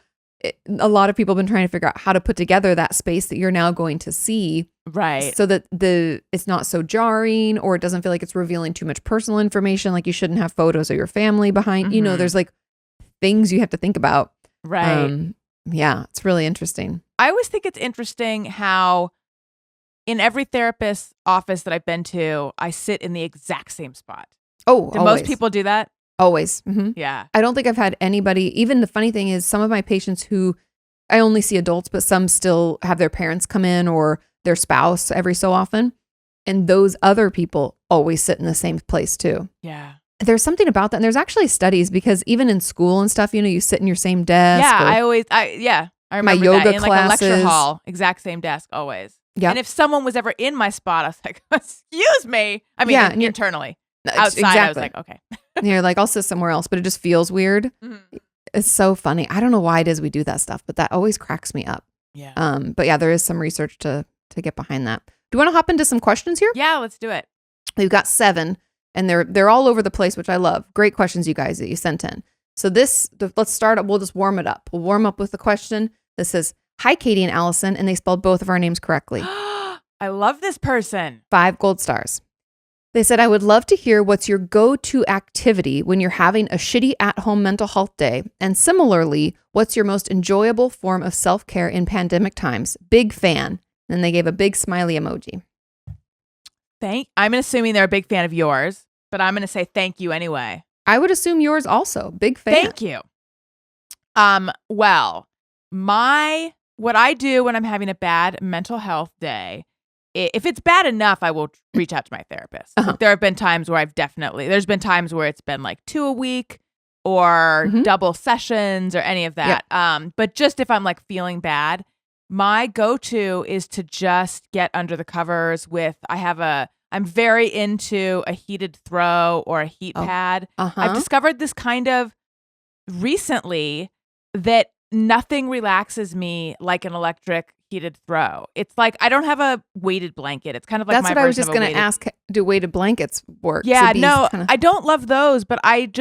a lot of people have been trying to figure out how to put together that space that you're now going to see. Right. So that it's not so jarring or it doesn't feel like it's revealing too much personal information. Like you shouldn't have photos of your family behind, there's like things you have to think about. Right. Yeah. It's really interesting. I always think it's interesting how in every therapist's office that I've been to, I sit in the exact same spot. Oh, do most people do that? Always. Mm-hmm. Yeah. I don't think I've had anybody, even the funny thing is some of my patients who I only see adults, but some still have their parents come in or their spouse every so often. And those other people always sit in the same place too. Yeah. There's something about that. And there's actually studies because even in school and stuff, you sit in your same desk. Yeah. I remember my yoga that. In classes. Like a lecture hall, exact same desk always. Yeah. And if someone was ever in my spot, I was like, excuse me. I mean, internally. Outside, exactly. I was like, okay. And you're like, I'll sit somewhere else, but it just feels weird. Mm-hmm. It's so funny. I don't know why it is we do that stuff, but that always cracks me up. Yeah. But yeah, there is some research to get behind that. Do you want to hop into some questions here? Yeah, let's do it. We've got 7 and they're all over the place, which I love. Great questions, you guys, that you sent in. So let's start up. We'll just warm it up. We'll warm up with the question that says, hi, Kati and Alison. And they spelled both of our names correctly. I love this person. 5 gold stars. They said, I would love to hear what's your go-to activity when you're having a shitty at-home mental health day. And similarly, what's your most enjoyable form of self-care in pandemic times? Big fan. And they gave a big smiley emoji. I'm assuming they're a big fan of yours, but I'm going to say thank you anyway. I would assume yours also. Big fan. Thank you. Well, what I do when I'm having a bad mental health day, if it's bad enough, I will reach out to my therapist. Uh-huh. There have been times where there's been times where it's been like 2 a week or double sessions or any of that. Yep. But just if I'm like feeling bad, my go-to is to just get under the covers I'm very into a heated throw or a heat pad. Uh-huh. I've discovered this kind of recently that nothing relaxes me like an electric heated throw. It's like I don't have a weighted blanket. It's kind of like that's what I was just going to ask. Do weighted blankets work? Yeah, I don't love those, but I'm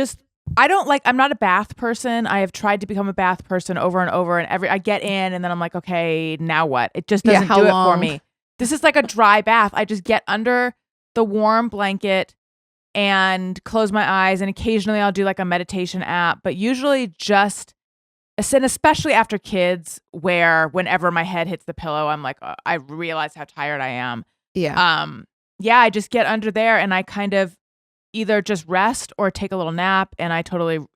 not a bath person. I have tried to become a bath person over and over, and I get in and then I'm like, okay, now what? It just doesn't do it for me. This is like a dry bath. I just get under the warm blanket and close my eyes, and occasionally I'll do like a meditation app, but usually just, and especially after kids, where whenever my head hits the pillow, I'm like, I realize how tired I am. Yeah. I just get under there and I kind of, either just rest or take a little nap, and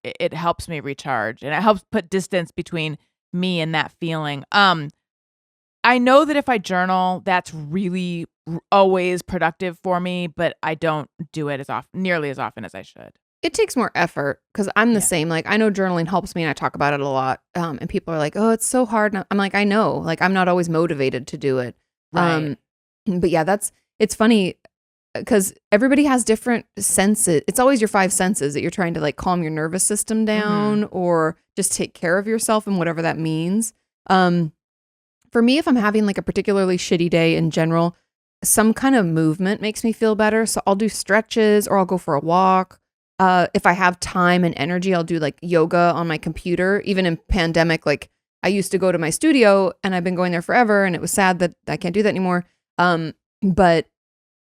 it helps me recharge, and it helps put distance between me and that feeling. I know that if I journal, that's really always productive for me, but I don't do it nearly as often as I should. It takes more effort because I'm the same. Like, I know journaling helps me and I talk about it a lot. And people are like, oh, it's so hard. And I'm like, I know. Like, I'm not always motivated to do it. Right. But yeah, it's funny because everybody has different senses. It's always your 5 senses that you're trying to like calm your nervous system down or just take care of yourself and whatever that means. For me, if I'm having like a particularly shitty day in general, some kind of movement makes me feel better. So I'll do stretches or I'll go for a walk. If I have time and energy, I'll do like yoga on my computer. Even in pandemic, like I used to go to my studio and I've been going there forever, and it was sad that I can't do that anymore. But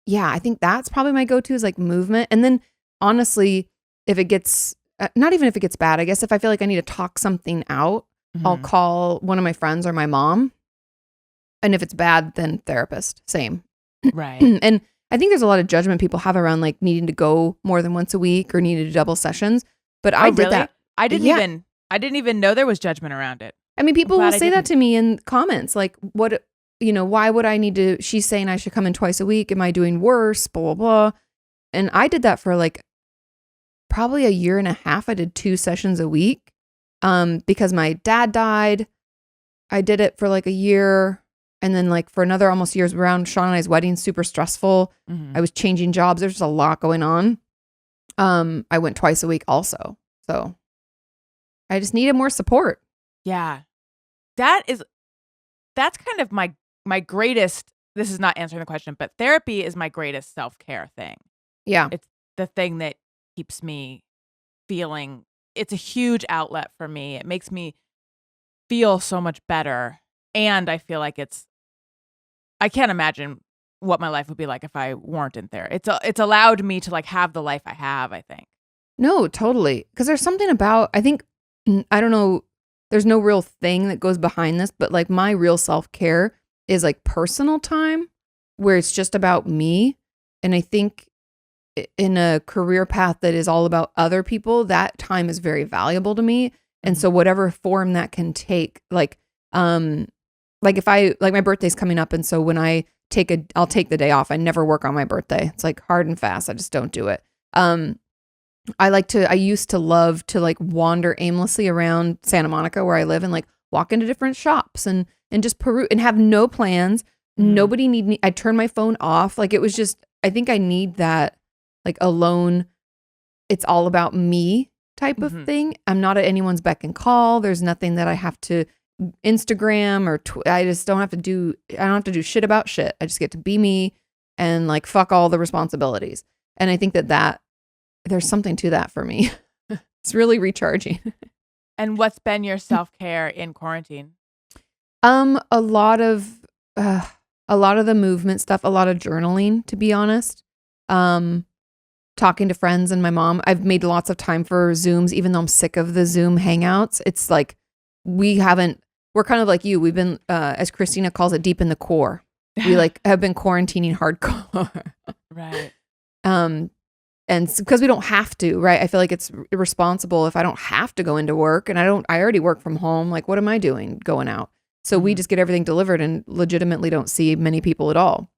yeah, I think that's probably my go-to is like movement. And then honestly, if it gets, not even if it gets bad, I guess if I feel like I need to talk something out, I'll call one of my friends or my mom. And if it's bad, then therapist, same. Right. And I think there's a lot of judgment people have around like needing to go more than once a week or needing to do double sessions. But I did that. I didn't even know there was judgment around it. I mean, people will say that to me in comments, like, what, why would I need to, she's saying I should come in twice a week. Am I doing worse? Blah, blah, blah. And I did that for like probably a year and a half. I did 2 sessions a week because my dad died. I did it for like a year. And then like for another almost years around Sean and I's wedding, super stressful. I was changing jobs. There's just a lot going on. I went twice a week also. So I just needed more support. Yeah. That's kind of my greatest, this is not answering the question, but therapy is my greatest self-care thing. Yeah. It's the thing that keeps me feeling, it's a huge outlet for me. It makes me feel so much better. And I feel like I can't imagine what my life would be like if I weren't in there. It's allowed me to like have the life I have, I think. No, totally. Because there's something about, I think, I don't know, there's no real thing that goes behind this, but like my real self-care is like personal time where it's just about me. And I think in a career path that is all about other people, that time is very valuable to me. And so whatever form that can take, like if I, like my birthday's coming up. And so when I'll take the day off. I never work on my birthday. It's like hard and fast. I just don't do it. I used to love to like wander aimlessly around Santa Monica where I live and like walk into different shops and just peruse and have no plans. Nobody need me. I turn my phone off. Like it was just, I think I need that like alone. It's all about me type of thing. I'm not at anyone's beck and call. There's nothing that I have to Instagram or I just don't have to do, I don't have to do shit about shit. I just get to be me and like fuck all the responsibilities. And I think that there's something to that for me. It's really recharging. And what's been your self-care in quarantine? A lot of the movement stuff, a lot of journaling, to be honest. Talking to friends and my mom. I've made lots of time for Zooms, even though I'm sick of the Zoom hangouts. It's like, we're kind of like you. We've been, as Christina calls it, deep in the core. We like have been quarantining hardcore. Right. And because we don't have to, right? I feel like it's irresponsible if I don't have to go into work and I already work from home. Like, what am I doing going out? So we just get everything delivered and legitimately don't see many people at all.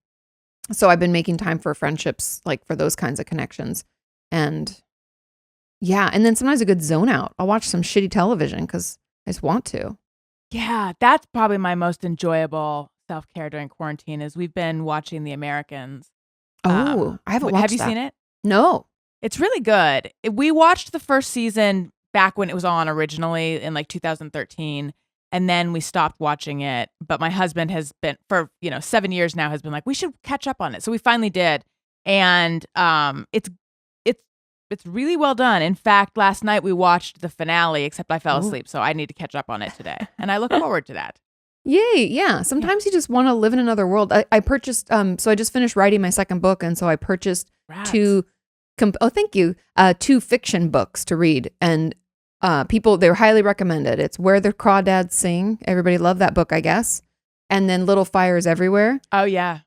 So I've been making time for friendships, like for those kinds of connections. And yeah. And then sometimes a good zone out. I'll watch some shitty television because I just want to. Yeah. That's probably my most enjoyable self-care during quarantine is we've been watching The Americans. Oh, I haven't watched that. Have you seen it? No. It's really good. We watched the first season back when it was on originally in like 2013. And then we stopped watching it. But my husband has been, for 7 years now, has been like, we should catch up on it. So we finally did. And it's really well done. In fact, last night we watched the finale, except I fell asleep. So I need to catch up on it today. And I look forward to that. Yay. Yeah. Sometimes you just want to live in another world. I purchased, so I just finished writing my second book. And so I purchased two fiction books to read. And they're highly recommended. It's Where the Crawdads Sing. Everybody loved that book, I guess. And then Little Fires Everywhere. Oh, yeah.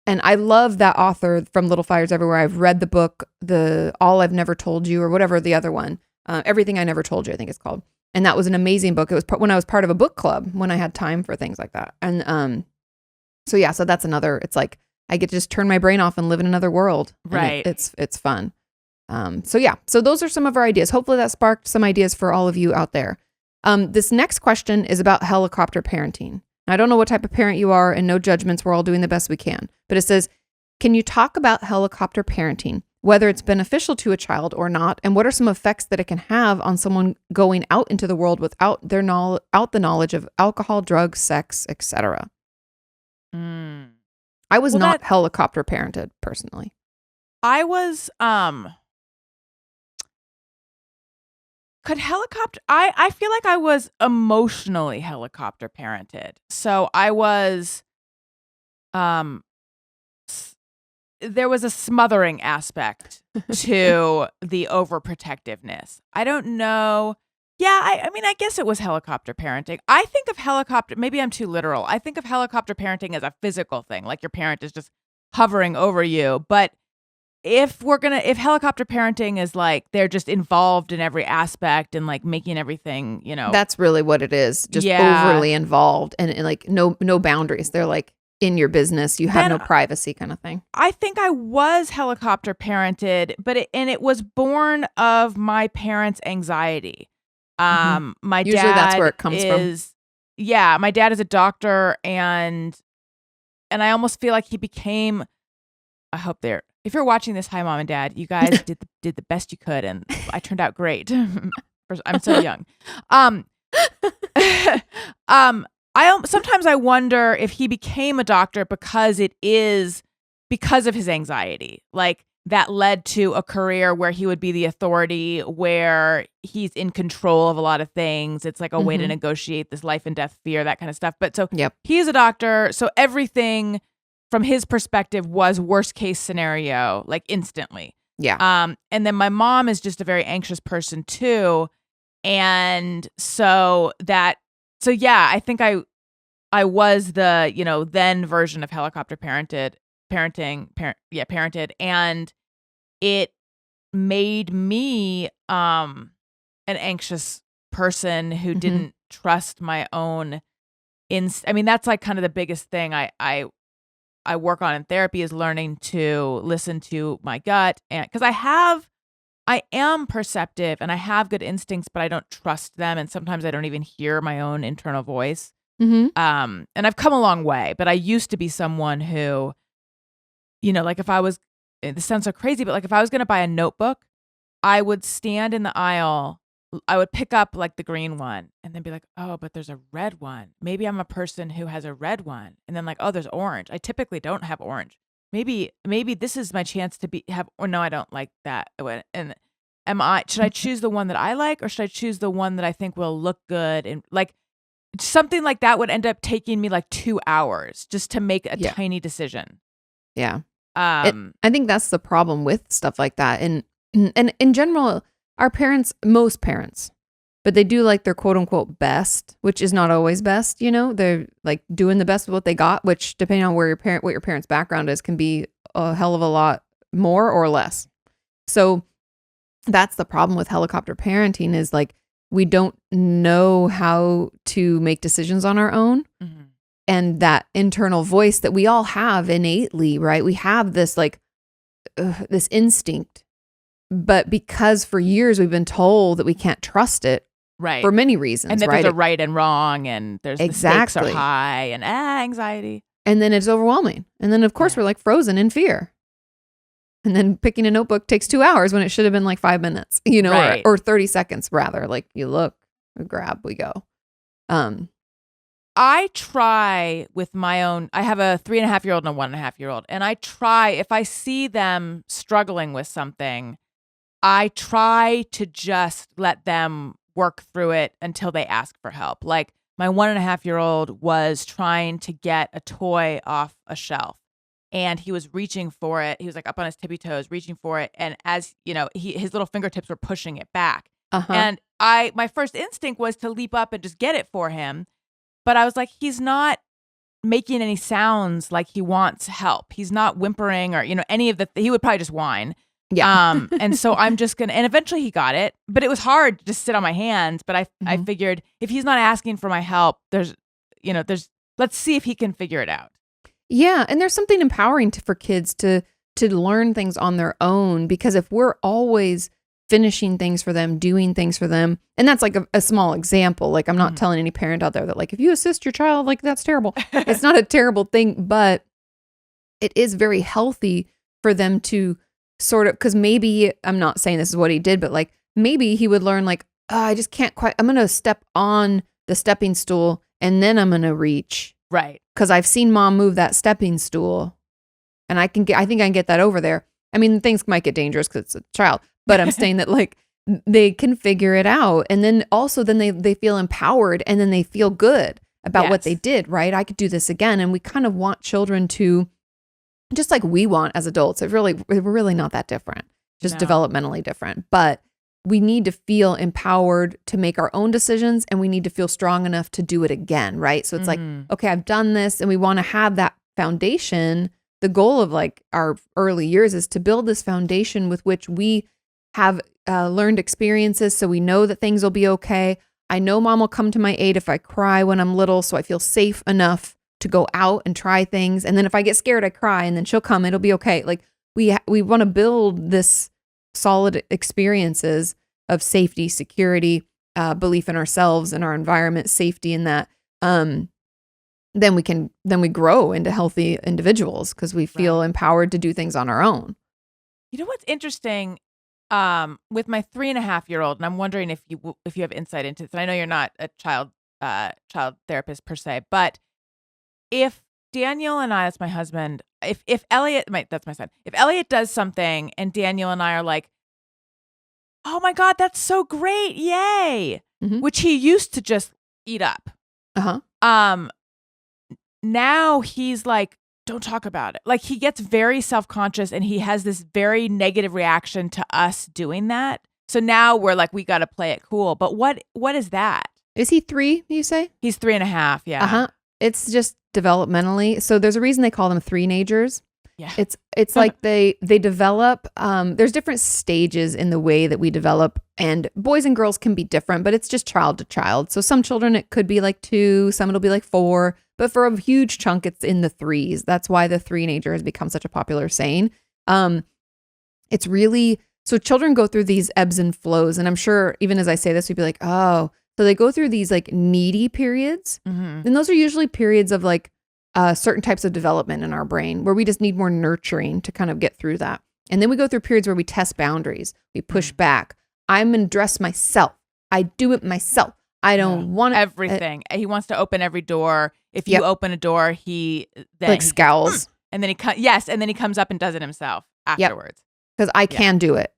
And I love that author from Little Fires Everywhere. I've read the book, the All I've Never Told You, or whatever the other one, Everything I Never Told You, I think it's called. And that was an amazing book. It was when I was part of a book club, when I had time for things like that. And so that's another. It's like I get to just turn my brain off and live in another world. Right. It's fun. So those are some of our ideas. Hopefully that sparked some ideas for all of you out there. This next question is about helicopter parenting. I don't know what type of parent you are, and no judgments. We're all doing the best we can. But it says, can you talk about helicopter parenting, whether it's beneficial to a child or not, and what are some effects that it can have on someone going out into the world without the knowledge of alcohol, drugs, sex, etc.? I was not helicopter parented personally. I was I feel like I was emotionally helicopter parented. So I was there was a smothering aspect to the overprotectiveness. I don't know. Yeah, I mean, I guess it was helicopter parenting. I think of helicopter, maybe I'm too literal. I think of helicopter parenting as a physical thing, like your parent is just hovering over you. But if helicopter parenting is like they're just involved in every aspect and like making everything, that's really what it is. Just overly involved and like no boundaries. They're like in your business. You have no privacy kind of thing. I think I was helicopter parented, but it was born of my parents' anxiety. My Usually dad that's where it comes from. Yeah, my dad is a doctor and I almost feel like he became, I hope if you're watching this, hi mom and dad, you guys did the best you could and I turned out great. I'm so young. Sometimes I wonder if he became a doctor because of his anxiety. Like that led to a career where he would be the authority, where he's in control of a lot of things. It's like a way to negotiate this life and death fear, that kind of stuff. But so he's a doctor. So everything from his perspective was worst case scenario, like instantly. Yeah. And then my mom is just a very anxious person too. And so I think I was the, then version of helicopter parented, and it made me an anxious person who didn't trust my own I mean, that's like kind of the biggest thing I work on in therapy, is learning to listen to my gut, and because I am perceptive and I have good instincts, but I don't trust them, and sometimes I don't even hear my own internal voice. And I've come a long way, but I used to be someone who, like if I was, this sounds so crazy, but like if I was going to buy a notebook, I would stand in the aisle, I would pick up like the green one and then be like, oh, but there's a red one. Maybe I'm a person who has a red one. And then like, oh, there's orange. I typically don't have orange. Maybe this is my chance to or no, I don't like that. And should I choose the one that I like, or should I choose the one that I think will look good? And like, something like that would end up taking me like 2 hours just to make a tiny decision. Yeah. I think that's the problem with stuff like that. And in general, most parents, but they do like their quote unquote best, which is not always best. They're like doing the best with what they got, which depending on what your parents' background is, can be a hell of a lot more or less. So that's the problem with helicopter parenting, is like, we don't know how to make decisions on our own. And that internal voice that we all have innately, right? We have this like, this instinct, but because for years we've been told that we can't trust it, right? For many reasons, and that right? There's a right and wrong, and there's the stakes are high, and anxiety. And then it's overwhelming. And then of course we're like frozen in fear. And then picking a notebook takes 2 hours when it should have been like 5 minutes, right. or 30 seconds rather. Like you look, we grab, we go. I try with my own, I have a 3.5-year-old and a 1.5-year-old. And I try, if I see them struggling with something, I try to just let them work through it until they ask for help. Like my 1.5-year-old was trying to get a toy off a shelf. And he was reaching for it. He was like up on his tippy toes, reaching for it. And as his little fingertips were pushing it back. And my first instinct was to leap up and just get it for him. But I was like, he's not making any sounds like he wants help. He's not whimpering or, any of he would probably just whine. Yeah. And so I'm just going to, and eventually he got it, but it was hard to just sit on my hands. But I figured if he's not asking for my help, let's see if he can figure it out. Yeah. And there's something empowering for kids to learn things on their own, because if we're always finishing things for them, doing things for them, and that's like a small example. Like I'm not telling any parent out there that like, if you assist your child, like that's terrible. It's not a terrible thing, but it is very healthy for them to sort of, because maybe, I'm not saying this is what he did, but like maybe he would learn like, oh, I just can't quite, I'm going to step on the stepping stool and then I'm going to reach. Right. Because I've seen mom move that stepping stool and I think I can get that over there. I mean, things might get dangerous because it's a child, but I'm saying that like they can figure it out. And then also then they feel empowered and then they feel good about what they did, right? I could do this again. And we kind of want children to, just like we want as adults, we're really not that different, just developmentally different. But we need to feel empowered to make our own decisions, and we need to feel strong enough to do it again, right? So it's like, okay, I've done this, and we want to have that foundation. The goal of like our early years is to build this foundation with which we have learned experiences, so we know that things will be okay. I know mom will come to my aid if I cry when I'm little, so I feel safe enough to go out and try things. And then if I get scared, I cry, and then she'll come, it'll be okay. Like we want to build this solid experiences of safety, security, belief in ourselves and our environment, safety in that. Then we grow into healthy individuals because we feel empowered to do things on our own. You know what's interesting with my 3.5-year-old, and I'm wondering if you have insight into this. And I know you're not a child therapist per se, but if Daniel and I, that's my husband, if Elliot, that's my son, if Elliot does something and Daniel and I are like, oh my God, that's so great, yay, which he used to just eat up. Now he's like, don't talk about it. Like he gets very self-conscious and he has this very negative reaction to us doing that. So now we're like, we got to play it cool. But what is that? Is he 3, you say? He's 3.5, yeah. It's just developmentally. So there's a reason they call them three-nagers. Yeah. It's like they develop, there's different stages in the way that we develop, and boys and girls can be different, but it's just child to child. So some children, it could be like 2, some it'll be like 4, but for a huge chunk, it's in the 3s. That's why the three-nager has become such a popular saying. It's really, so children go through these ebbs and flows. And I'm sure even as I say this, we'd be like, oh, so they go through these like needy periods. And those are usually periods of like certain types of development in our brain where we just need more nurturing to kind of get through that. And then we go through periods where we test boundaries. We push back. I'm going to dress myself. I do it myself. I don't want everything. He wants to open every door. If you open a door, he then like scowls. And then and then he comes up and does it himself afterwards. Because I can do it.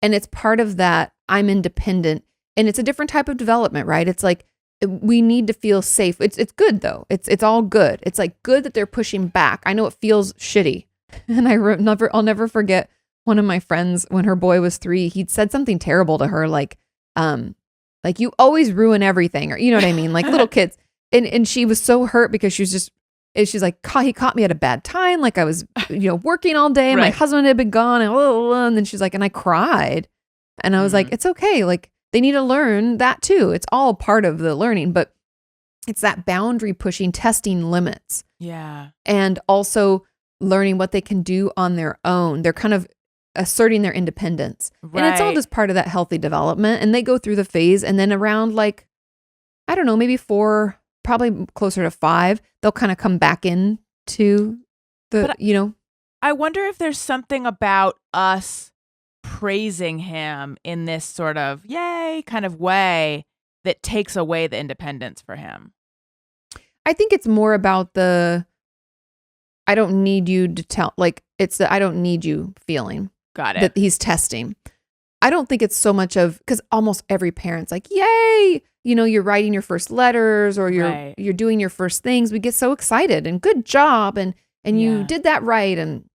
And it's part of that. I'm independent. And it's a different type of development, right? It's like we need to feel safe. It's good though. It's all good. It's like good that they're pushing back. I know it feels shitty. And I'll never forget one of my friends when her boy was 3, he'd said something terrible to her like you always ruin everything, or you know what I mean? Like little kids. And she was so hurt because she's like, he caught me at a bad time. Like I was, working all day and my husband had been gone and then she's like, and I cried. And I was like, it's okay. Like they need to learn that too. It's all part of the learning, but it's that boundary pushing, testing limits. Yeah. And also learning what they can do on their own. They're kind of asserting their independence. Right. And it's all just part of that healthy development. And they go through the phase, and then around like, I don't know, maybe 4, probably closer to 5, they'll kind of come back into the, I wonder if there's something about us praising him in this sort of yay kind of way that takes away the independence for him. I think it's more about the I don't need you to tell, like it's the I don't need you feeling. Got it. That he's testing. I don't think it's so much of, because almost every parent's like, yay, you're writing your first letters or you're doing your first things. We get so excited and good job. And you did that right. And,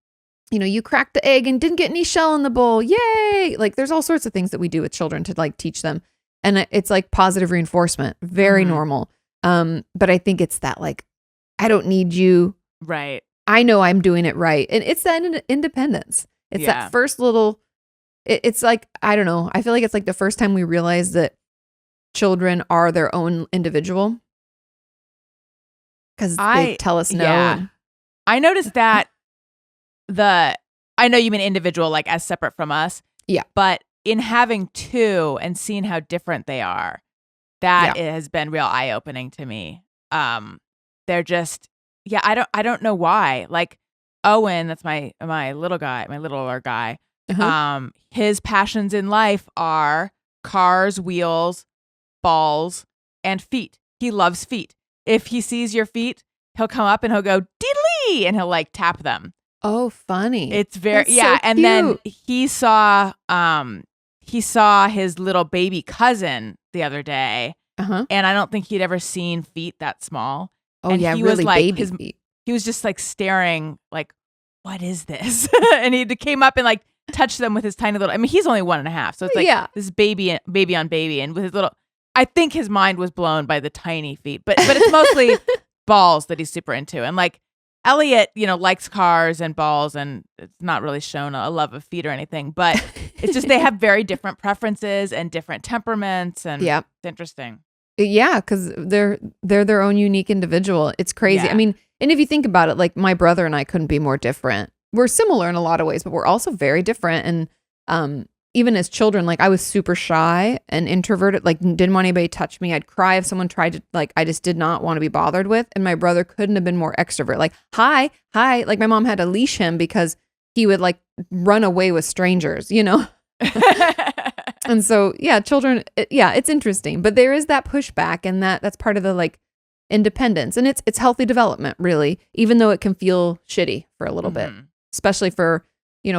you cracked the egg and didn't get any shell in the bowl. Yay. Like there's all sorts of things that we do with children to like teach them. And it's like positive reinforcement, very normal. But I think it's that like, I don't need you. Right. I know I'm doing it right. And it's that independence. It's that first little, it's like, I don't know. I feel like it's like the first time we realize that children are their own individual. Because they tell us no. Yeah. I noticed that I know you mean individual, like as separate from us. Yeah. But in having two and seeing how different they are, that has been real eye-opening to me. They're just, I don't know why. Like Owen, that's my little guy, my littler guy. His passions in life are cars, wheels, balls, and feet. He loves feet. If he sees your feet, he'll come up and he'll go diddly, and he'll like tap them. Oh, funny! It's very so and then he saw his little baby cousin the other day, and I don't think he'd ever seen feet that small. Oh and yeah, he really was like, baby feet. He was just like staring, like, what is this? And he came up and like touched them with his tiny little. I mean, he's only 1.5, so it's like this baby on baby, and with his little. I think his mind was blown by the tiny feet, but it's mostly balls that he's super into. And like Elliot, likes cars and balls, and it's not really shown a love of feet or anything, but it's just they have very different preferences and different temperaments, and it's interesting. Yeah, because they're their own unique individual. It's crazy. Yeah. I mean, and if you think about it, like my brother and I couldn't be more different. We're similar in a lot of ways, but we're also very different. And even as children, like I was super shy and introverted, like didn't want anybody to touch me. I'd cry if someone tried to, like, I just did not want to be bothered with. And my brother couldn't have been more extrovert. Like, hi. Like my mom had to leash him because he would like run away with strangers, And so, children, it's interesting, but there is that pushback, and that's part of the like independence, and it's healthy development, really, even though it can feel shitty for a little bit, especially for,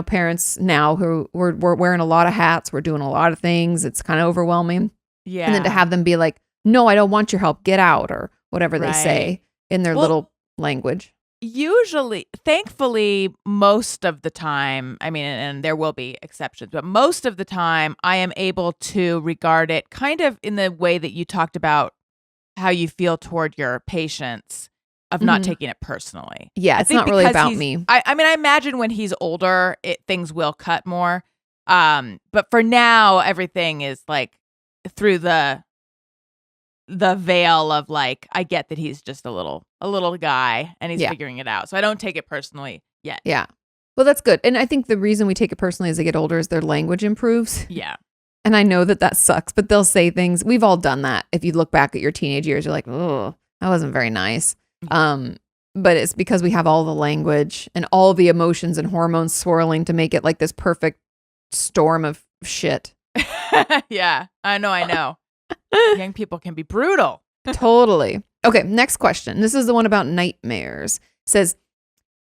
parents now who we're wearing a lot of hats, we're doing a lot of things. It's kind of overwhelming. Yeah. And then to have them be like, no, I don't want your help, get out, or whatever they say in their little language. Usually, thankfully, most of the time, I mean, and there will be exceptions, but most of the time I am able to regard it kind of in the way that you talked about how you feel toward your patients, of not taking it personally. Yeah, it's not really about me. I mean, I imagine when he's older, things will cut more. But for now, everything is like through the veil of like, I get that he's just a little guy and he's figuring it out. So I don't take it personally yet. Yeah. Well, that's good. And I think the reason we take it personally as they get older is their language improves. Yeah. And I know that sucks, but they'll say things. We've all done that. If you look back at your teenage years, you're like, oh, that wasn't very nice. But it's because we have all the language and all the emotions and hormones swirling to make it like this perfect storm of shit. Yeah, I know. Young people can be brutal. Totally. Okay, next question. This is the one about nightmares. It says,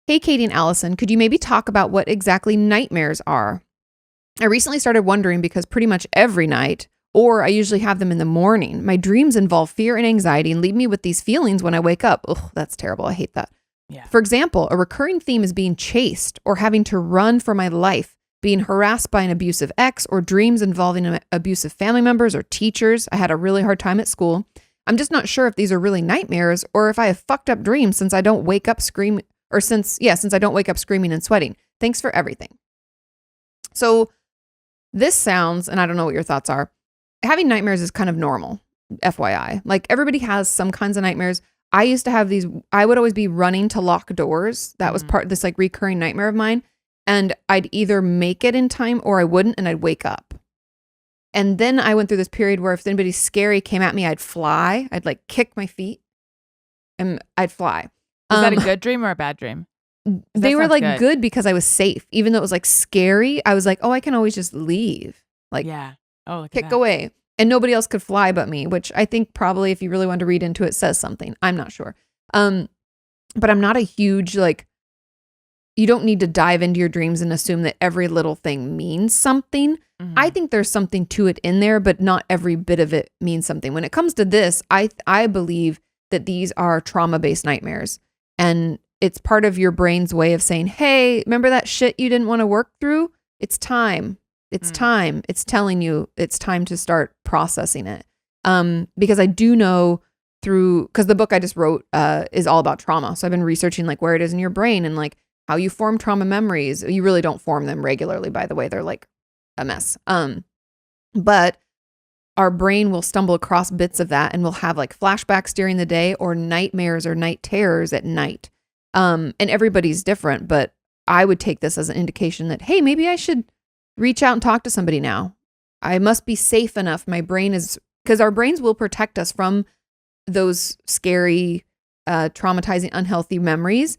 hey, Kati and Alison, could you maybe talk about what exactly nightmares are? I recently started wondering because pretty much every night, or I usually have them in the morning, my dreams involve fear and anxiety and leave me with these feelings when I wake up. Ugh, that's terrible. I hate that. Yeah. For example, a recurring theme is being chased or having to run for my life, being harassed by an abusive ex, or dreams involving abusive family members or teachers. I had a really hard time at school. I'm just not sure if these are really nightmares or if I have fucked up dreams since I don't wake up screaming, or since I don't wake up screaming and sweating. Thanks for everything. So this sounds, and I don't know what your thoughts are, having nightmares is kind of normal, FYI. Like everybody has some kinds of nightmares. I used to have these, I would always be running to lock doors. That was part of this like recurring nightmare of mine. And I'd either make it in time or I wouldn't, and I'd wake up. And then I went through this period where if anybody scary came at me, I'd fly. I'd like kick my feet and I'd fly. Is that a good dream or a bad dream? They were like good because I was safe. Even though it was like scary, I was like, oh, I can always just leave. Like, yeah. Oh, look at kick that. away. And nobody else could fly but me, which I think probably if you really want to read into it, says something. I'm not sure. But I'm not a huge, like, you don't need to dive into your dreams and assume that every little thing means something. Mm-hmm. I think there's something to it in there, but not every bit of it means something. When it comes to this, I believe that these are trauma-based nightmares. And it's part of your brain's way of saying, hey, remember that shit you didn't want to work through? It's time. It's time. It's telling you it's time to start processing it. Because I do know through, because the book I just wrote is all about trauma. So I've been researching like where it is in your brain and like how you form trauma memories. You really don't form them regularly, by the way. They're like a mess. But our brain will stumble across bits of that and we'll have like flashbacks during the day or nightmares or night terrors at night. And everybody's different, but I would take this as an indication that, hey, maybe I should reach out and talk to somebody now. I must be safe enough. My brain is, because our brains will protect us from those scary, traumatizing, unhealthy memories.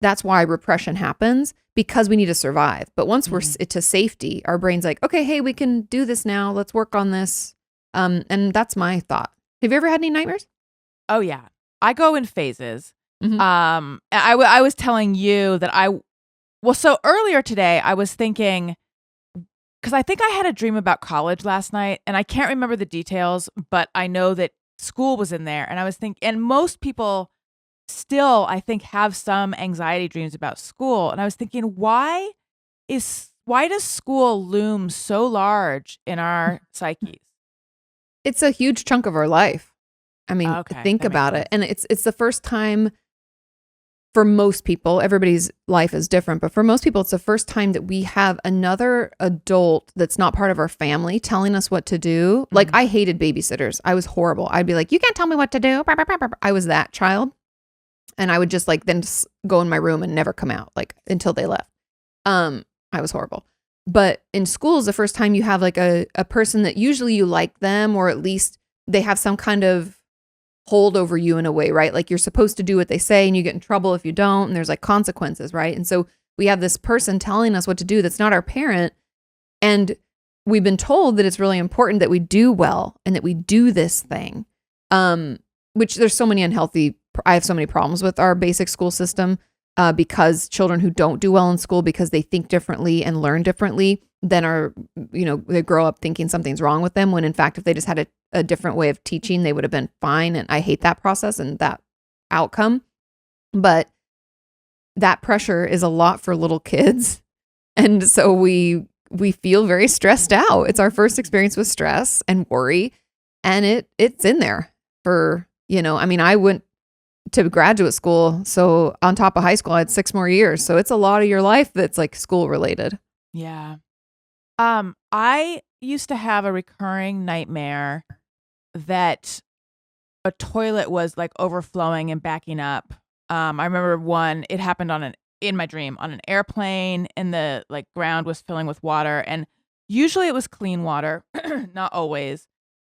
That's why repression happens, because we need to survive. But once we're to safety, our brain's like, okay, hey, we can do this now. Let's work on this. And that's my thought. Have you ever had any nightmares? Oh yeah. I go in phases. Mm-hmm. I was telling you that so earlier today I was thinking, because I think I had a dream about college last night and I can't remember the details, but I know that school was in there. And I was thinking, and most people still, I think, have some anxiety dreams about school. And I was thinking, why does school loom so large in our psyches? It's a huge chunk of our life. I mean, Okay, think that about makes it. And it's the first time for most people, everybody's life is different, but for most people, it's the first time that we have another adult that's not part of our family telling us what to do. Mm-hmm. Like I hated babysitters. I was horrible. I'd be like, you can't tell me what to do. I was that child. And I would just like then just go in my room and never come out like until they left. I was horrible. But in school is the first time you have like a person that usually you like them, or at least they have some kind of hold over you in a way, right? Like you're supposed to do what they say and you get in trouble if you don't, and there's like consequences, right? And so we have this person telling us what to do that's not our parent, and we've been told that it's really important that we do well and that we do this thing, which there's so many I have so many problems with our basic school system, because children who don't do well in school because they think differently and learn differently then they grow up thinking something's wrong with them, when in fact, if they just had a different way of teaching, they would have been fine. And I hate that process and that outcome. But that pressure is a lot for little kids. And so we feel very stressed out. It's our first experience with stress and worry. And it's in there for, I went to graduate school. So on top of high school, I had 6 more years. So it's a lot of your life that's like school related. Yeah. I used to have a recurring nightmare that a toilet was like overflowing and backing up. I remember it happened in my dream on an airplane, and the like ground was filling with water, and usually it was clean water, not always.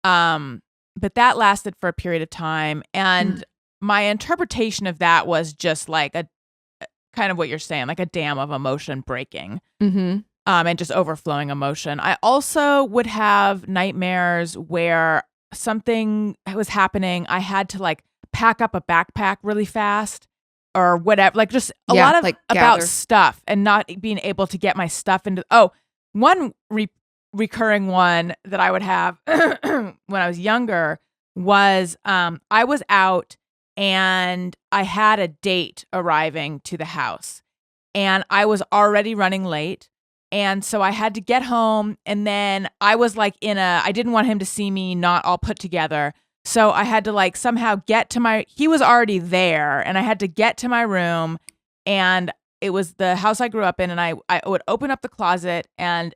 But that lasted for a period of time. And my interpretation of that was just like a kind of what you're saying, like a dam of emotion breaking. Mm-hmm. And just overflowing emotion. I also would have nightmares where something was happening. I had to like pack up a backpack really fast or whatever, like just a lot of like about stuff and not being able to get my stuff into. One recurring one that I would have when I was younger was I was out and I had a date arriving to the house and I was already running late. And so I had to get home, and then I was like I didn't want him to see me not all put together. So I had to like somehow he was already there, and I had to get to my room, and it was the house I grew up in, and I would open up the closet, and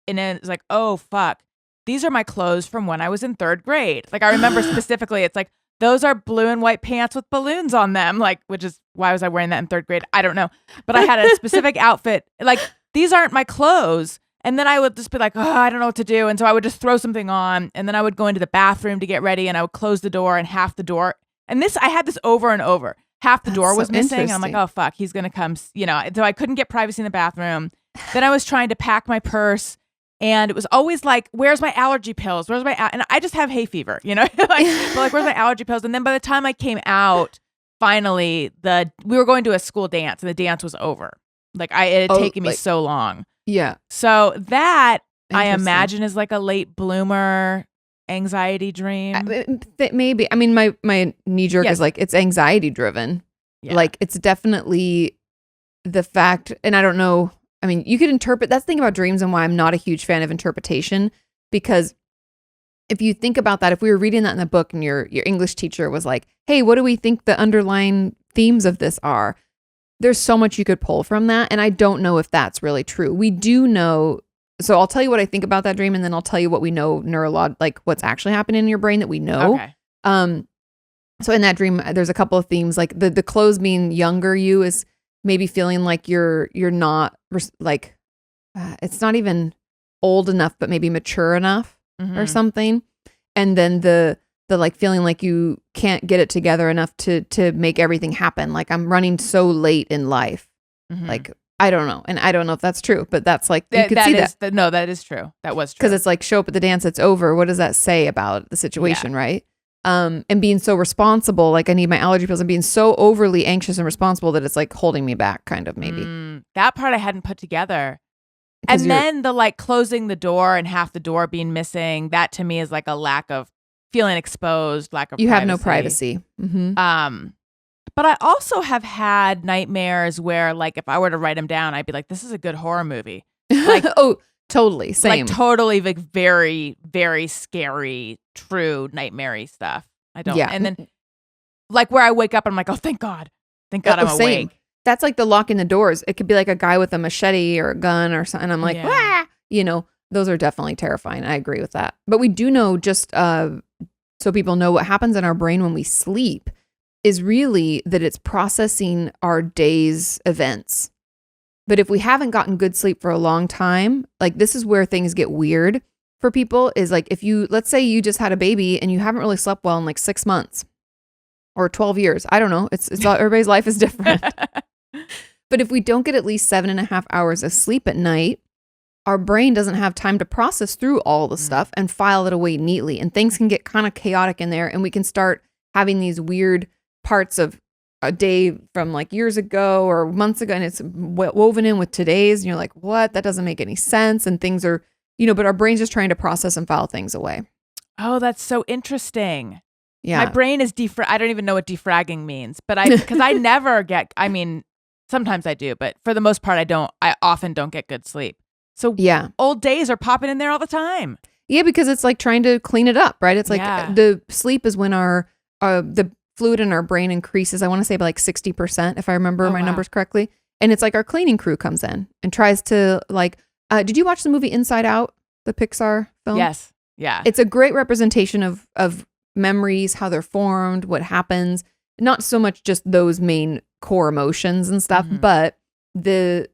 then it's like, oh, fuck, these are my clothes from when I was in 3rd grade. Like I remember specifically, it's like, those are blue and white pants with balloons on them, like, which is, why was I wearing that in 3rd grade? I don't know. But I had a specific outfit, like, these aren't my clothes. And then I would just be like, oh, I don't know what to do. And so I would just throw something on, and then I would go into the bathroom to get ready, and I would close the door, and half the door. And I had this over and over. Half the door was missing. And I'm like, oh, fuck, he's going to come, So I couldn't get privacy in the bathroom. Then I was trying to pack my purse, and it was always like, where's my allergy pills? And I just have hay fever, like where's my allergy pills? And then by the time I came out, finally, we were going to a school dance, and the dance was over. Like it had taken me so long. Yeah. So that I imagine is like a late bloomer anxiety dream. Maybe. I mean, my knee jerk is like, it's anxiety driven. Yeah. Like it's definitely the fact, and I don't know. I mean, you could interpret. That's the thing about dreams and why I'm not a huge fan of interpretation, because if you think about that, if we were reading that in the book and your English teacher was like, hey, what do we think the underlying themes of this are? There's so much you could pull from that. And I don't know if that's really true. We do know. So I'll tell you what I think about that dream, and then I'll tell you what we know like what's actually happening in your brain that we know. Okay. So in that dream, there's a couple of themes. Like the clothes mean younger you is maybe feeling like you're not like it's not even old enough, but maybe mature enough or something. And then the like feeling like you can't get it together enough to make everything happen. Like I'm running so late in life. Like, I don't know. And I don't know if that's true, but that's like, you could see that. No, that is true. That was true. Because it's like, show up at the dance, it's over. What does that say about the situation, right? And being so responsible, like I need my allergy pills, and being so overly anxious and responsible that it's like holding me back, kind of, maybe. That part I hadn't put together. And then the like closing the door and half the door being missing, that to me is like a lack of feeling exposed, lack of privacy. You have no privacy. But I also have had nightmares where like if I were to write them down, I'd be like, this is a good horror movie. Like, oh, totally. Same. Like totally like very, very scary, true nightmare-y stuff. I don't. Yeah. And then like where I wake up and I'm like, oh, thank God. Thank God I'm awake. That's like the locking the doors. It could be like a guy with a machete or a gun or something. I'm like, wah! You know, those are definitely terrifying. I agree with that. But we do know, just so people know, what happens in our brain when we sleep is really that it's processing our day's events. But if we haven't gotten good sleep for a long time, like this is where things get weird for people, is like if you, let's say you just had a baby and you haven't really slept well in like 6 months or 12 years. I don't know. It's all, everybody's life is different. But if we don't get at least 7.5 hours of sleep at night, our brain doesn't have time to process through all the stuff and file it away neatly. And things can get kind of chaotic in there. And we can start having these weird parts of a day from like years ago or months ago. And it's woven in with today's. And you're like, what? That doesn't make any sense. And things are, but our brain's just trying to process and file things away. Oh, that's so interesting. Yeah. My brain is I don't even know what defragging means, but because I never get, I mean, sometimes I do, but for the most part, I often don't get good sleep. So old days are popping in there all the time. Yeah, because it's like trying to clean it up, right? It's like the sleep is when our the fluid in our brain increases. I want to say by like 60%, if I remember my numbers correctly. And it's like our cleaning crew comes in and tries to like, did you watch the movie Inside Out, the Pixar film? Yes. Yeah. It's a great representation of memories, how they're formed, what happens. Not so much just those main core emotions and stuff, but the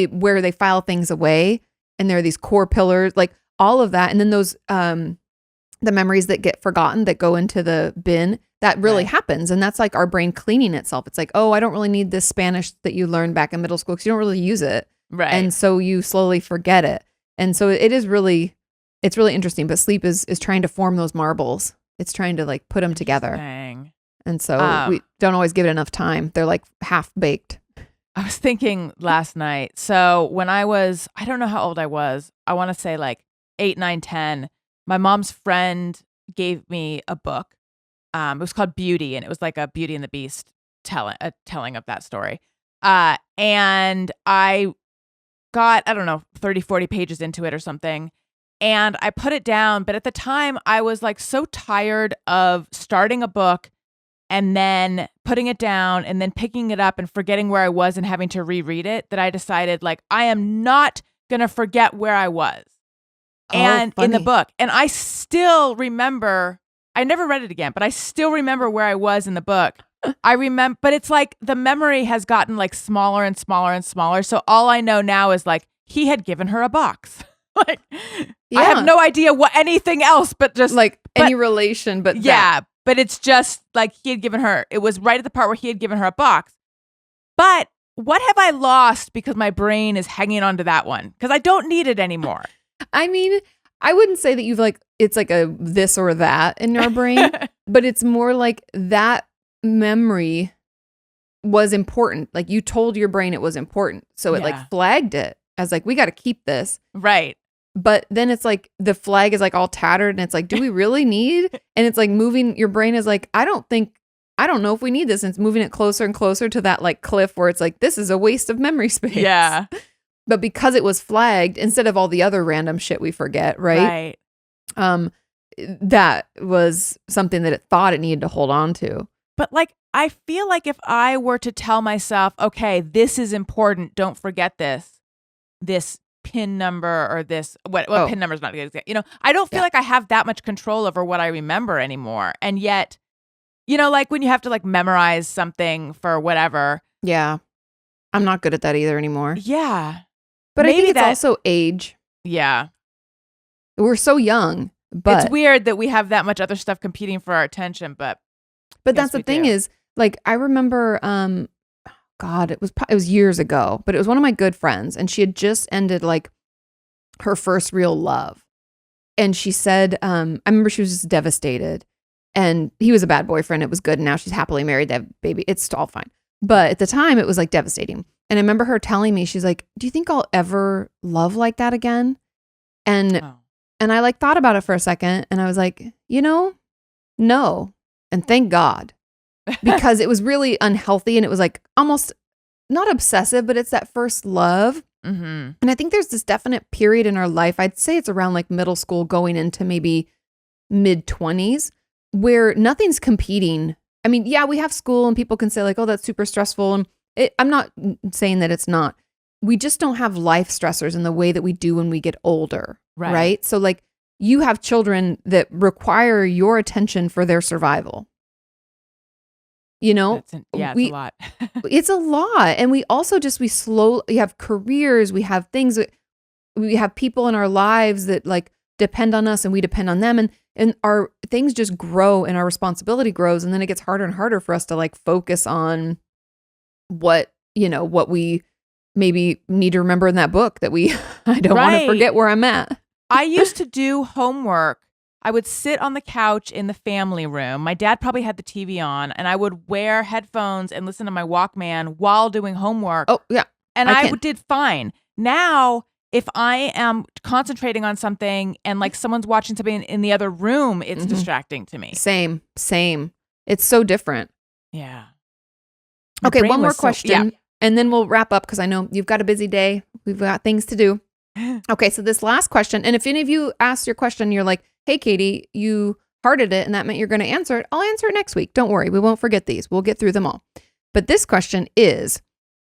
where they file things away, and there are these core pillars, like all of that. And then those the memories that get forgotten that go into the bin, that really happens. And that's like our brain cleaning itself. It's like, oh, I don't really need this Spanish that you learned back in middle school because you don't really use it. Right. And so you slowly forget it. And so it's really interesting. But sleep is trying to form those marbles. It's trying to like put them together. And so we don't always give it enough time. They're like half baked. I was thinking last night. So when I don't know how old I was. I want to say like 8, 9, 10. My mom's friend gave me a book. It was called Beauty, and it was like a Beauty and the Beast telling of that story. And I got, I don't know, 30, 40 pages into it or something. And I put it down. But at the time, I was like so tired of starting a book and then putting it down and then picking it up and forgetting where I was and having to reread it, that I decided like, I am not going to forget where I was in the book. And I still remember, I never read it again, but I still remember where I was in the book. I remember, but it's like the memory has gotten like smaller and smaller and smaller. So all I know now is like, he had given her a box. Like, I have no idea what anything else, but just like any relation, but but it's just like he had given her, it was right at the part where he had given her a box. But what have I lost because my brain is hanging on to that one? Because I don't need it anymore. I mean, I wouldn't say that you've like, it's like a this or that in your brain, but it's more like that memory was important. Like you told your brain it was important. So it like flagged it as like, we got to keep this. Right. But then it's like the flag is like all tattered and it's like, do we really need? And it's like moving, your brain is like, I don't know if we need this. And it's moving it closer and closer to that like cliff where it's like, this is a waste of memory space. Yeah. But because it was flagged instead of all the other random shit we forget, right? that was something that it thought it needed to hold on to. But like, I feel like if I were to tell myself, okay, this is important, don't forget this pin number or this, pin number is not good. I don't feel like I have that much control over what I remember anymore. And yet, like when you have to like memorize something for whatever. Yeah. I'm not good at that either anymore. Yeah. But maybe I think it's also age. Yeah. We're so young, but it's weird that we have that much other stuff competing for our attention, but that's the thing is, like, I remember, God, it was years ago, but it was one of my good friends, and she had just ended like her first real love. And she said, I remember she was just devastated, and he was a bad boyfriend. It was good. And now she's happily married. They have a baby. It's all fine. But at the time it was like devastating. And I remember her telling me, she's like, do you think I'll ever love like that again? And I like thought about it for a second, and I was like, no. And thank God, because it was really unhealthy, and it was like almost not obsessive, but it's that first love. Mm-hmm. And I think there's this definite period in our life, I'd say it's around like middle school going into maybe mid-20s, where nothing's competing. I mean, yeah, we have school and people can say like, oh, that's super stressful. And I'm not saying that it's not. We just don't have life stressors in the way that we do when we get older. Right? So like you have children that require your attention for their survival. It's a lot. It's a lot. And we also we have careers, we have things, we have people in our lives that like depend on us and we depend on them. And our things just grow and our responsibility grows. And then it gets harder and harder for us to like focus on what we maybe need to remember in that book that I don't want to forget where I'm at. I used to do homework. I would sit on the couch in the family room. My dad probably had the TV on, and I would wear headphones and listen to my Walkman while doing homework. Oh, yeah. And I did fine. Now, if I am concentrating on something and like someone's watching something in the other room, it's distracting to me. Same. It's so different. Yeah. Okay, one more question, and then we'll wrap up because I know you've got a busy day. We've got things to do. Okay, so this last question, and if any of you asked your question, you're like, hey, Kati, you hearted it, and that meant you're going to answer it. I'll answer it next week. Don't worry. We won't forget these. We'll get through them all. But this question is,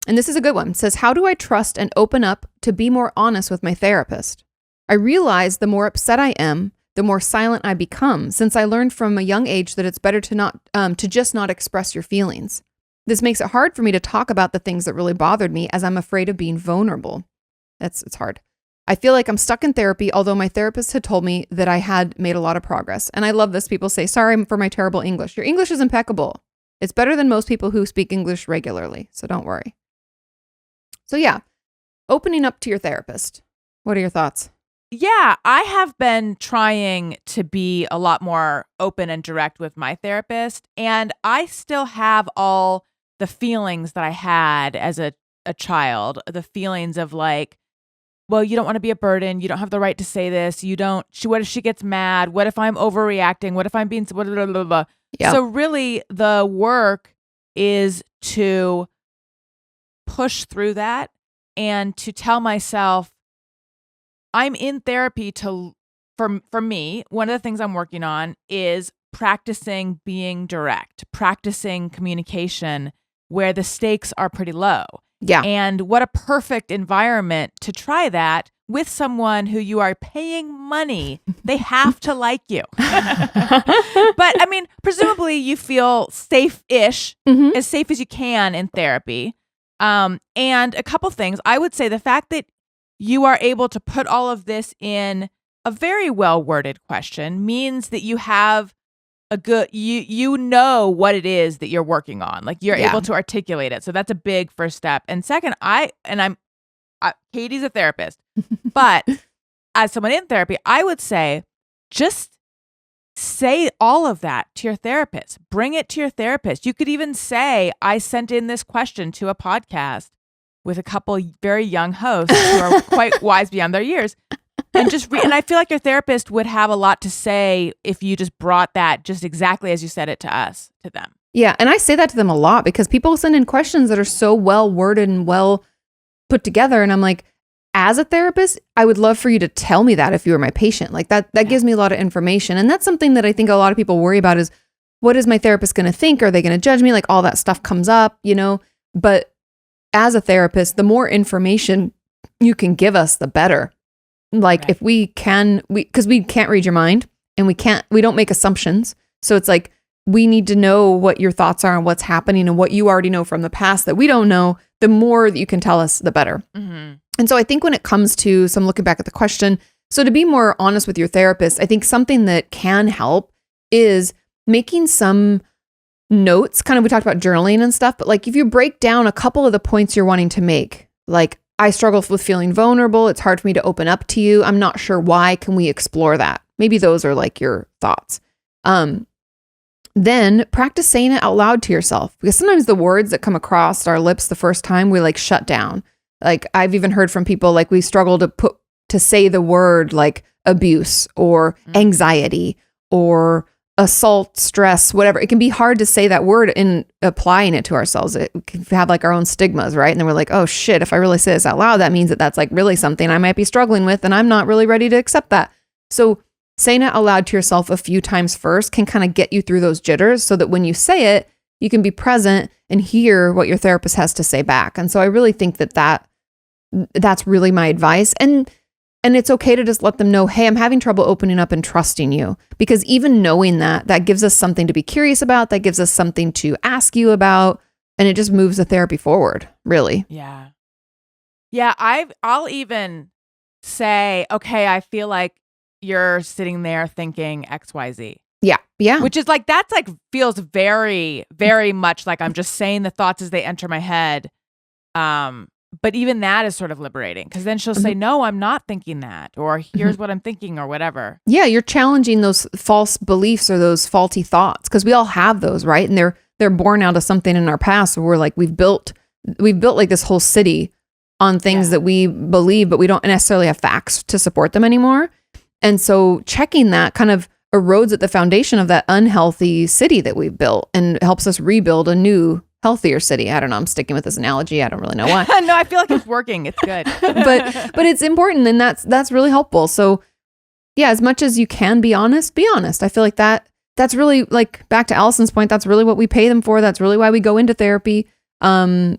and this is a good one, it says, how do I trust and open up to be more honest with my therapist? I realize the more upset I am, the more silent I become, since I learned from a young age that it's better to just not express your feelings. This makes it hard for me to talk about the things that really bothered me, as I'm afraid of being vulnerable. It's hard. I feel like I'm stuck in therapy, although my therapist had told me that I had made a lot of progress. And I love this. People say, sorry for my terrible English. Your English is impeccable. It's better than most people who speak English regularly. So don't worry. So yeah, opening up to your therapist. What are your thoughts? Yeah, I have been trying to be a lot more open and direct with my therapist. And I still have all the feelings that I had as a child, the feelings of like, well, you don't want to be a burden. You don't have the right to say this. What if she gets mad? What if I'm overreacting? What if I'm being, blah, blah, blah, blah. Yep. So really the work is to push through that and to tell myself I'm in therapy for me, one of the things I'm working on is practicing being direct, practicing communication where the stakes are pretty low. Yeah. And what a perfect environment to try that with someone who you are paying money. They have to like you. But I mean, presumably you feel safe-ish, as safe as you can in therapy. And a couple things. I would say the fact that you are able to put all of this in a very well-worded question means that you have a good, you know what it is that you're working on. Like you're able to articulate it. So that's a big first step. And second, Kati's a therapist, but as someone in therapy, I would say just say all of that to your therapist. Bring it to your therapist. You could even say, I sent in this question to a podcast with a couple very young hosts who are quite wise beyond their years. And and I feel like your therapist would have a lot to say if you just brought that just exactly as you said it to them. Yeah. And I say that to them a lot because people send in questions that are so well worded and well put together. And I'm like, as a therapist, I would love for you to tell me that if you were my patient. Like that gives me a lot of information. And that's something that I think a lot of people worry about is, what is my therapist going to think? Are they going to judge me? Like all that stuff comes up, but as a therapist, the more information you can give us, the better. Like if because we can't read your mind and we don't make assumptions. So it's like, we need to know what your thoughts are and what's happening and what you already know from the past that we don't know. The more that you can tell us, the better. Mm-hmm. And so I think when it comes to, so I'm looking back at the question. So to be more honest with your therapist, I think something that can help is making some notes. Kind of, we talked about journaling and stuff, but like if you break down a couple of the points you're wanting to make, like I struggle with feeling vulnerable. It's hard for me to open up to you. I'm not sure why. Can we explore that? Maybe those are like your thoughts. Then practice saying it out loud to yourself, because sometimes the words that come across our lips the first time, we like shut down. Like I've even heard from people, like we struggle to say the word like abuse or anxiety or assault, stress, whatever. It can be hard to say that word in applying it to ourselves. It can have like our own stigmas, right? And then we're like, oh shit, if I really say this out loud, that means that that's like really something I might be struggling with, and I'm not really ready to accept that. So saying it aloud to yourself a few times first can kind of get you through those jitters, so that when you say it, you can be present and hear what your therapist has to say back. And so I really think that's really my advice. And it's okay to just let them know, hey, I'm having trouble opening up and trusting you, because even knowing that gives us something to be curious about, that gives us something to ask you about, and it just moves the therapy forward, really. Yeah. Yeah, I'll even say, okay, I feel like you're sitting there thinking XYZ. Yeah. Yeah. Which is like, that's like, feels very, very much like I'm just saying the thoughts as they enter my head. But even that is sort of liberating, because then she'll say, no, I'm not thinking that, or here's what I'm thinking, or whatever. Yeah. You're challenging those false beliefs or those faulty thoughts, because we all have those, right? And they're born out of something in our past where we're like, we've built like this whole city on things that we believe, but we don't necessarily have facts to support them anymore. And so checking that kind of erodes at the foundation of that unhealthy city that we've built, and helps us rebuild a new, healthier city. I don't know. I'm sticking with this analogy. I don't really know why. No, I feel like it's working. It's good. but it's important, and that's really helpful. So yeah, as much as you can be honest, be honest. I feel like that's really, like, back to Alison's point, that's really what we pay them for. That's really why we go into therapy. And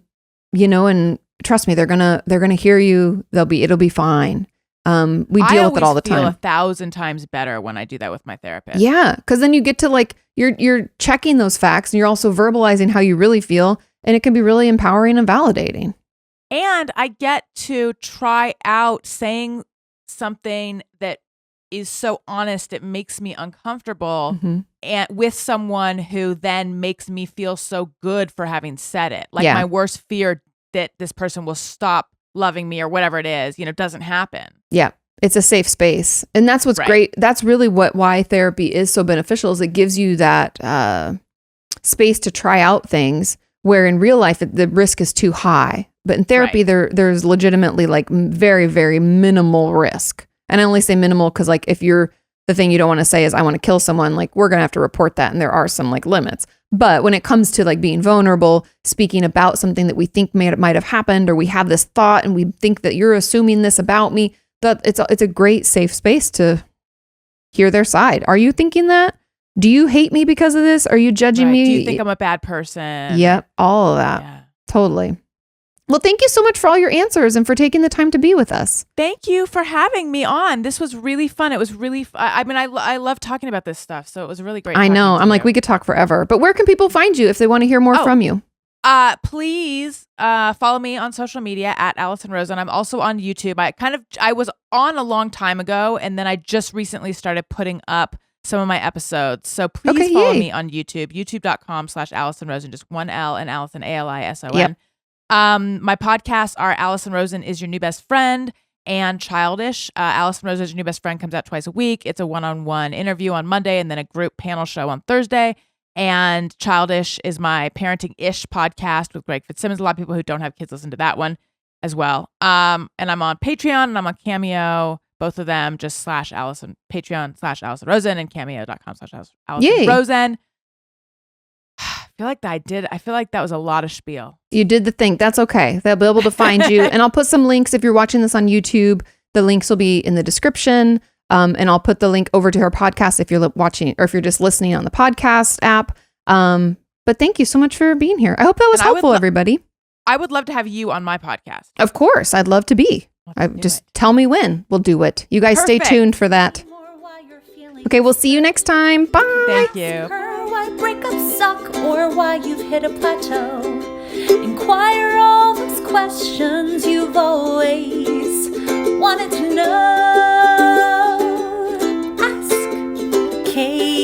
trust me, they're gonna hear you. It'll be fine. We deal with it all the time. I always feel 1,000 times better when I do that with my therapist. Yeah, because then you get to like, you're checking those facts, and you're also verbalizing how you really feel, and it can be really empowering and validating. And I get to try out saying something that is so honest it makes me uncomfortable, and with someone who then makes me feel so good for having said it. Like my worst fear that this person will stop loving me or whatever it is, doesn't happen. Yeah. It's a safe space. And that's what's great. That's really why therapy is so beneficial, is it gives you that space to try out things where in real life the risk is too high. But in therapy, there's legitimately like very, very minimal risk. And I only say minimal because like if the thing you don't want to say is I want to kill someone, like we're going to have to report that. And there are some like limits. But when it comes to like being vulnerable, speaking about something that we think might have happened, or we have this thought and we think that you're assuming this about me, that it's a great safe space to hear their side. Are you thinking that? Do you hate me because of this? Are you judging me? Do you think I'm a bad person? Yep. All of that. Yeah. Totally. Well, thank you so much for all your answers and for taking the time to be with us. Thank you for having me on. This was really fun. It was really I mean, I love talking about this stuff. So it was really great. I know. I'm like, we could talk forever. But where can people find you if they want to hear more from you? Please follow me on social media at Alison Rosen. I'm also on YouTube. I was on a long time ago, and then I just recently started putting up some of my episodes. So please follow me on YouTube, youtube.com/Alison Rosen, just one L and Alison, Alison. Yep. My podcasts are Alison Rosen is Your New Best Friend and Childish. Alison Rosen is Your New Best Friend comes out twice a week. It's a one-on-one interview on Monday and then a group panel show on Thursday. And Childish is my parenting-ish podcast with Greg Fitzsimmons. A lot of people who don't have kids listen to that one as well. And I'm on Patreon and I'm on Cameo. Both of them just /Alison, Patreon /Alison Rosen and Cameo.com/Alison Rosen. feel like that was a lot of spiel. You did the thing. That's okay. They'll be able to find you. And I'll put some links if you're watching this on YouTube. The links will be in the description. And I'll put the link over to her podcast if you're watching or if you're just listening on the podcast app. But thank you so much for being here. I hope that was helpful, everybody. I would love to have you on my podcast. Of course. I'd love to be. Tell me when. We'll do it. You guys Stay tuned for that. Okay, we'll see you next time. Bye. Thank you. Why breakups suck or why you've hit a plateau. Inquire all those questions you've always wanted to know. Ask Kati.